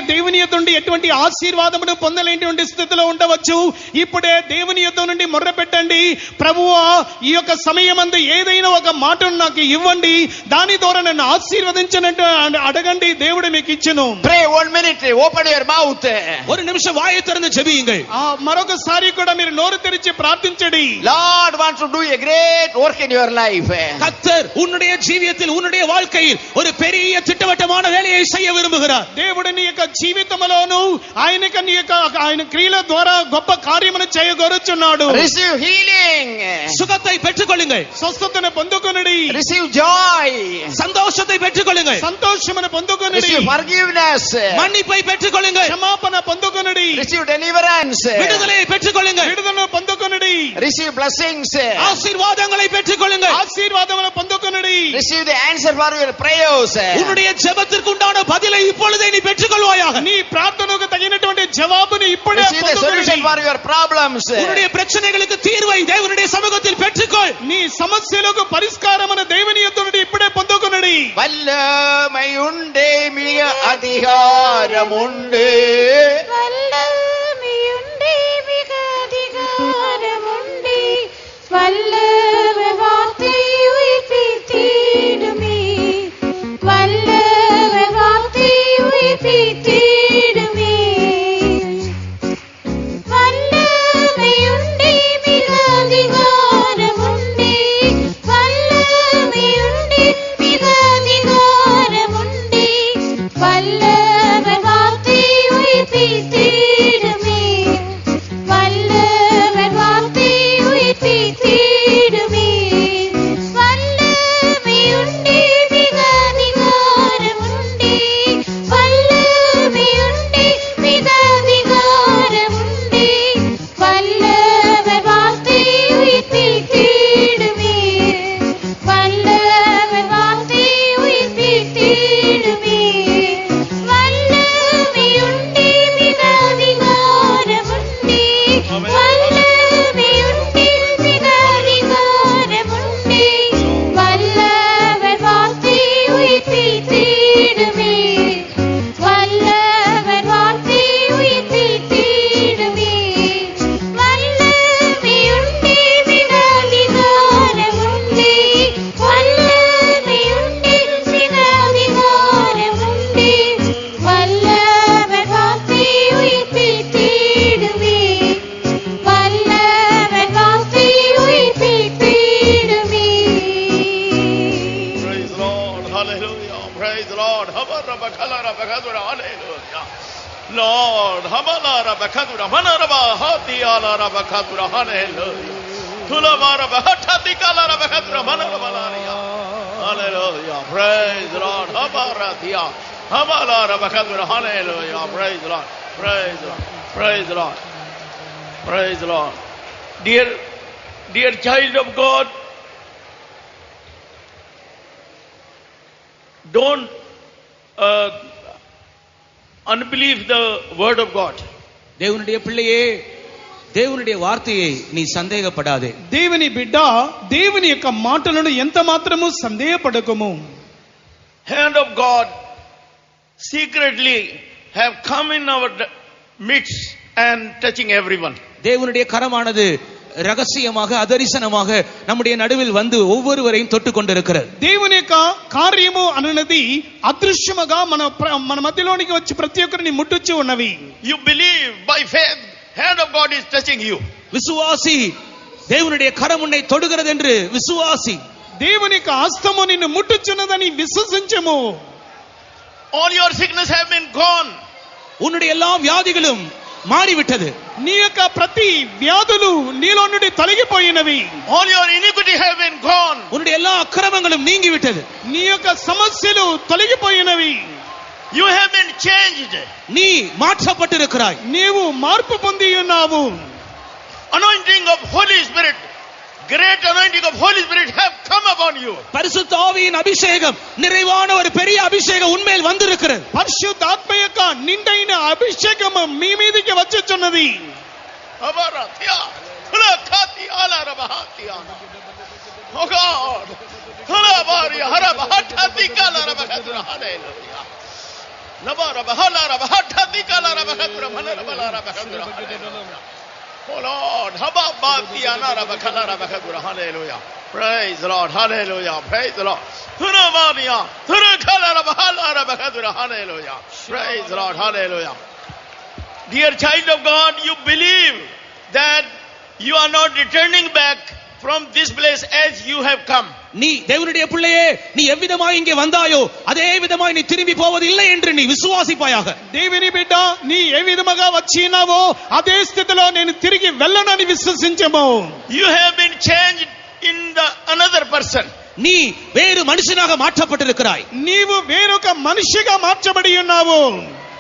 యొద్ద నుండి ఎటువంటి ఆశీర్వాదమును పొందలేనటువంటి స్థితిలో ఉండవచ్చు. ఇప్పుడే దేవుని యొద్ద నుండి మొర్ర పెట్టండి, ప్రభువా ఈ యొక్క సమయమందు ఏదైనా ఒక మాటను నాకు ఇవ్వండి, దాని ద్వారా నన్ను ఆశీర్వదించనట్టు అడగండి, దేవుడు మీకు ఇచ్చును. Pray 1 minute, open your mouth. ஒரு நிமிஷம் வாயை திறந்து ஜெபியுங்கள். మరొకసారి కూడా మీరు నోరు తెరిచి ప్రార్థించండి. Lord wants to do a great work in your life. கர்த்தர் உன்னுடைய ஜீவியத்தில் உன்னுடைய வாழ்க்கையில் ஒரு பெரிய திட்டவட்டமான வேலையை செய்ய விரும்புகிறார். దేవుడు నీ యొక్క జీవితంలోను ఆయన క్రియల ద్వారా గొప్ప కార్యమును చేయగోరుచున్నాడు. Receive healing. சுகத்தை பெற்றுக்கொள்ளுங்கள். స్వస్థతను పొందుకొనుడి. Receive joy. சந்தோஷத்தை பெற்றுக்கொள்ளுங்கள். సంతోషమును పొందుకొనుడి. Receive forgiveness. மன்னிப்பை பெற்றுக்கொள்ளுங்கள். క్షమాపణ పొందుకొనుడి. Receive deliverance. விடுதலையை பெற்றுக்கொள்ளுங்கள். విడుదలను పొందుకొనుడి. Receive blessings. ஆசீர்வாதங்களை பெற்றுக்கொள்ளுங்கள். ఆశీర్వాదములను పొందుకొనుడి. Receive the answer for your prayers. உன்னுடைய ஜெபத்திற்கு உண்டான பதிலை இப்பொழுதே நீ பெற்றுக்கொள்வாயாக. నీ ప్రార్థనకు తగినటువంటి జవాబుని ఇప్పుడే Receive the solution for your problems. உன்னுடைய பிரச்சனைகளுக்கு தீர்வை தேவனுடைய சமூகத்தில் பெற்றுக்கொள். నీ సమస్యలకు పరిష్కారమును దేవుని యొద్ద నుండి ఇప్పుడే పొందుకొనుడి. வல்லமையுண்டே மிக அதிகாரமுண்டு. வல்லமையுண்டே மிக அதிகாரமுண்டே, வல்லவ வார்த்தை உயிர்ப்பித்திடுமே, வல்லவ வார்த்தை உயிர்ப்பித்திடுமே. வல்லமையுண்டே மிக அதிகாரமுண்டே, வல்லமையுண்டே மிக அதிகாரமுண்டே, வல்லவ வார்த்தை உயிர்ப்பித்திடுமே, வல்லவ வார்த்தை உயிர்ப்பித்திடுமே. வல்லமையுண்டே மிக அதிகாரமுண்டே, வல்லமையுண்டே மிக அதிகாரமுண்டே, வல்லவ வார்த்தை உயிர்ப்பித்திடுமே, வல்லவ வார்த்தை உயிர்ப்பித்திடுமே. வல்லமையுண்டே மிக அதிகாரமுண்டே, வல்லமையுண்டே மிக அதிகாரமுண்டே, வல்லவ வார்த்தை உயிர்ப்பித்திடுமே, வல்லவ வார்த்தை உயிர்ப்பித்திடுமே. வல்லமையுண்டே மிக அதிகாரமுண்டே, வல்லமையுண்டே மிக அதிகாரமுண்டே, வல்லவ வார்த்தை உயிர்ப்பித்திடுமே, வல்லவ வார்த்தை உயிர்ப்பித்திடுமே. Praise the Lord, hallelujah, praise the Lord, habara bakala bakadura, hallelujah, Lord, habala bakadura, manara bahati ala bakadura, hallelujah, tulamara bahati kala bakadura, manara balaria, hallelujah, praise the Lord, habara dia, habala bakadura, hallelujah, praise the Lord, praise the Lord, praise the Lord, praise the Lord. Dear child of God, don't unbelieve the word of God. தேவனுடைய பிள்ளையே, దేవునుடைய వార్తயை நீ సందేహపడాదే. దేవుని బిడ్డ, దేవుని యొక్క మాటలను ఎంత మాత్రము సందేహపడకము. Hand of God secretly have come in our midst and touching everyone. தேவனுடைய கரமானது ரகசியமாக அதரிசனமாக நம்முடைய நடுவில் வந்து ஒவ்வொருவரையும் தொட்டு கொண்டிருக்கிறது. దేవుని యొక్క కార్యము అనునది అదృశ్యముగా మన మధ్యలోనికి వచ్చి ప్రతి ఒక్కరిని ముట్టుచు ఉన్నవి. You believe by faith, hand of God is touching you. விசுவாசி, தேவனுடைய கரம் உன்னை தொடுகிறது என்று விசுவாசி. దేవుని యొక్క హస్తము నిన్ను ముట్టుచున్నదని విశ్వసించము. All your sickness have been gone. உன்னுடைய எல்லா வியாதிகளும் మారివిట్టదు. నీ యొక్క ప్రతి వ్యాధులు నీలో నుండి తొలగిపోయినవి. All your iniquity have been gone. உன்னுடைய எல்லா அக்கிரமங்களும் நீங்கிவிட்டது. నీ యొక్క సమస్యలు తొలగిపోయినవి. You have been changed. நீ மாற்றப்பட்டிருக்கிறாய். నీవు మార్పు పొంది ఉన్నావు. Anointing of Holy Spirit great anointing of Holy Spirit have come upon you. பரிசுத்த ஆவியின் அபிஷேகம் நிறைவான ஒரு பெரிய அபிஷேகம் உன்மேல் வந்திருக்கிறது. పరిశుద్ధాత్మ యొక్క నిండైన అభిషేకము మీ మీదకి వచ్చుచున్నది. Abaratia, Hulakati ala rabahatiya. Oh God, Hulabari harabahati kala rabahadra. Hallelujah. Nabara bahala rabahati kala rabahadra. Manarabala rabahadra. Oh Lord, hababatiya narabakala rabahadra. Hallelujah. Praise the Lord. Hallelujah. Praise the Lord. Thunamaniya, Thunakala rabahala rabahadra. Hallelujah. Praise the Lord. Hallelujah. Dear child of God, you believe that you are not returning back from this place as you have come. நீ தேவனுடைய பிள்ளையே, நீ எவ்விதமாய் இங்கே வந்தாயோ அதே விதமாய் நீ திரும்பி போவதில்லை என்று நீ விசுவாசிப்பாயாக. దేవుని బిడ్డ, నీ ఏ విధముగా వచ్చినావో అదే స్థితిలో నేను తిరిగి వెళ్ళనని విశ్వసించము. You have been changed in the another person. நீ வேறு மனுஷனாக மாற்றப்பட்டிருக்கிறாய். నీవు వేరొక మనిషిగా మార్చబడి ఉన్నావు.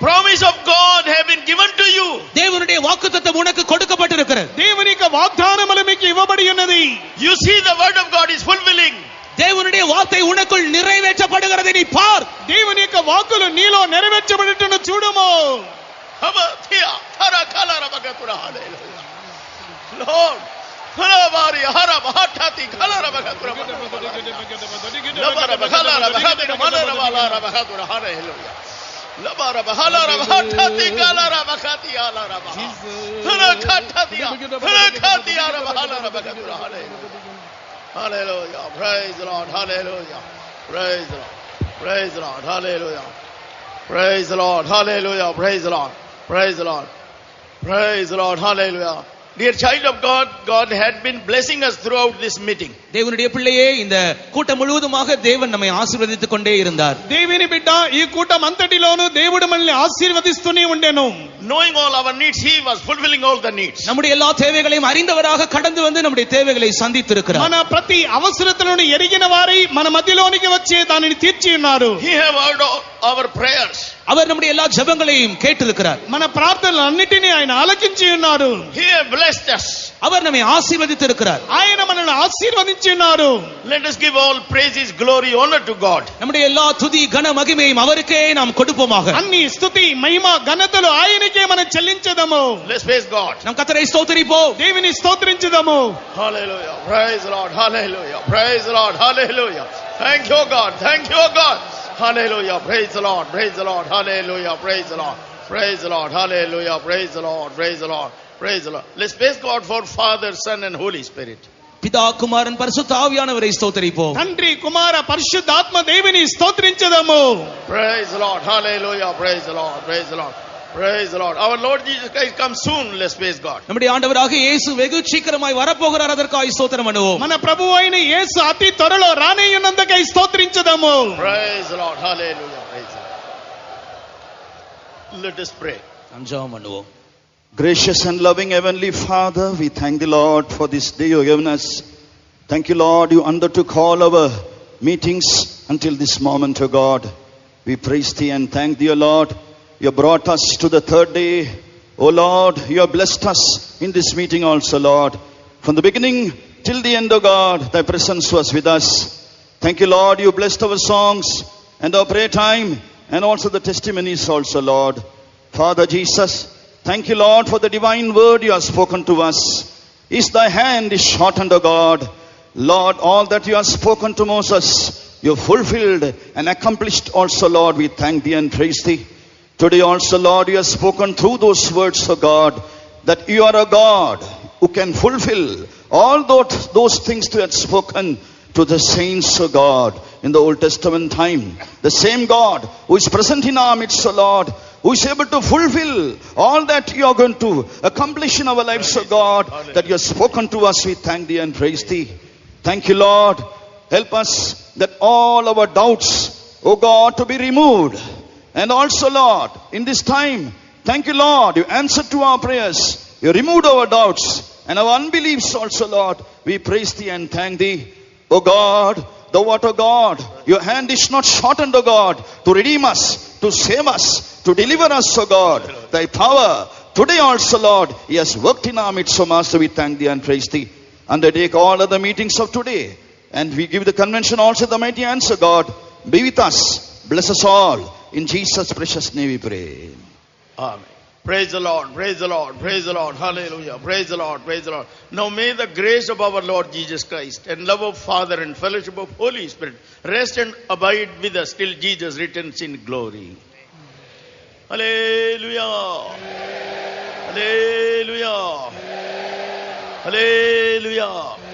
Promise of God have been given to you. தேவனுடைய வாக்குத்தத்தம் உனக்கு கொடுக்கப்பட்டிருக்கிறது. దేవుని యొక్క వాగ్దానములు మీకు ఇవ్వబడి ఉన్నది. You see the word of God is fulfilling. தேவனுடைய வார்த்தை உனக்குள் நிறைவேற்றப்படுகிறதை நீ பார். దేవుని యొక్క వాక్కులు నీలో నెరవేర్చబడుటను చూడుము. Habathia harakala rabagatura. Hallelujah. Lord, harabari harabahatati kala rabagatura. Labara bakala rabagatura. Manarabala rabagatura. Hallelujah. Labara bahala rabahatati kala rabakati ala rabaha. Harakati ala bahala rabagatura. Hallelujah. Hallelujah. Praise the Lord. Hallelujah. Praise the Lord. Praise the Lord. Hallelujah. Praise the Lord. Hallelujah. Praise the Lord. Praise the Lord. Praise the Lord. Hallelujah. Dear child of God, God had been blessing us throughout this meeting. தேவனுடைய பிள்ளையே, இந்த கூட்டம் முழுவதுமாக தேவன் நம்மை ஆசீர்வதித்துக் கொண்டே இருந்தார். దేవుని బిడ్డ, ఈ కూటం అంతటిలోనూ దేవుడు మనల్ని ఆశీర్వదిస్తూనే ఉండెను. Knowing all our needs, He was fulfilling all the needs. நம்முடைய எல்லா தேவைகளையும் அறிந்தவராக கடந்து வந்து நம்முடைய தேவைகளை சந்தித்திருக்கிறார். మన ప్రతి అవసరతలను ఎరిగిన వారై మన మధ్యలోనికి వచ్చి దానిని తీర్చి ఉన్నారు. He have heard all our prayers. அவர் நம்முடைய எல்லா ஜெபங்களையும் கேட்டிருக்கிறார். మన ప్రార్థనలన్నిటినీ ఆయన ఆలకించి ఉన్నారు. He have blessed us. அவர் நம்மை ஆசీర్వదిத்திருக்கிறார். ఆయన మనల్ని ఆశీర్వదించి ఉన్నారు. Let us give all praises, glory, honor to God. நம்முடைய எல்லா துதி கன மகிமையும் அவருக்கே நாம் கொடுப்போமாக. అన్ని స్తుతి మహిమ ఘనతలు ఆయనకే మనం చెల్లించదము. Let's praise God. நாம் கர்த்தரை ஸ்தோத்திரிப்போம். దేవుని స్తోత్రించదము. Hallelujah. Praise the Lord. Hallelujah. Praise the Lord. Hallelujah. Thank you, God. Thank you, God. Hallelujah. Praise the Lord. Praise the Lord. Hallelujah. Praise the Lord. Praise the Lord. Hallelujah. Praise the Lord. Praise the Lord. Praise the Lord. Let's praise God for Father, Son and Holy Spirit. பிதா குமாரன் பரிசுத்த ஆவியானவரை ஸ்தோத்திரிப்போம். తండ్రి కుమార పరిశుద్ధాత్మ దేవుని స్తోత్రించదము. Praise the Lord. Hallelujah. Praise the Lord. Praise the Lord. Praise the Lord. Our Lord Jesus Christ comes soon. Let's praise God. நம்முடைய ஆண்டவராக இயேசு வெகு சீக்கிரமாய் வரப்போகிறார். அதற்காக ஸ்தோத்திரம் பண்ணுவோம். మన ప్రభువు అయిన యేసు అతి త్వరలో రానేయున్నందుకై స్తోత్రించదము. Praise the Lord. Hallelujah. Praise the Lord. Let us pray. நாம் ஜெபம் பண்ணுவோம். Gracious and loving Heavenly Father, we thank the Lord for this day you have given us. Thank you, Lord, you undertook all our meetings until this moment, O God. We praise Thee and thank Thee, O Lord. You brought us to the third day. O Lord, you have blessed us in this meeting also, Lord. From the beginning till the end, O God, Thy presence was with us. Thank you, Lord, you blessed our songs and our prayer time and also the testimonies also, Lord. Father Jesus, thank you, Lord, for the divine word you have spoken to us. Is Thy hand is shortened, O God. Lord, all that you have spoken to Moses, you have fulfilled and accomplished also, Lord. We thank Thee and praise Thee. Today also, Lord, you have spoken through those words, O God, that you are a God who can fulfill all those things you had spoken to the saints, O God, in the Old Testament time. The same God who is present in our midst, O Lord, who is able to fulfill all that you are going to accomplish in our lives, O God, that you have spoken to us. We thank Thee and praise Thee. Thank you, Lord. Help us that all our doubts, O God, to be removed. And also, Lord, in this time, thank you, Lord, you answered to our prayers. You removed our doubts and our unbeliefs also, Lord. We praise Thee and thank Thee. O God, Thou art O God. Your hand is not shortened, O God, to redeem us, to save us, to deliver us, O God. Thy power, today also, Lord, He has worked in our midst, O Master. We thank Thee and praise Thee. undertake all other meetings of today. And we give the convention also the mighty answer, God. Be with us. Bless us all. In Jesus' precious name we pray. Amen. Praise the Lord, praise the Lord, praise the Lord, hallelujah, praise the Lord, praise the Lord. Now may the grace of our Lord Jesus Christ and love of Father and fellowship of Holy Spirit rest and abide with us till Jesus returns in glory. Hallelujah, hallelujah, hallelujah.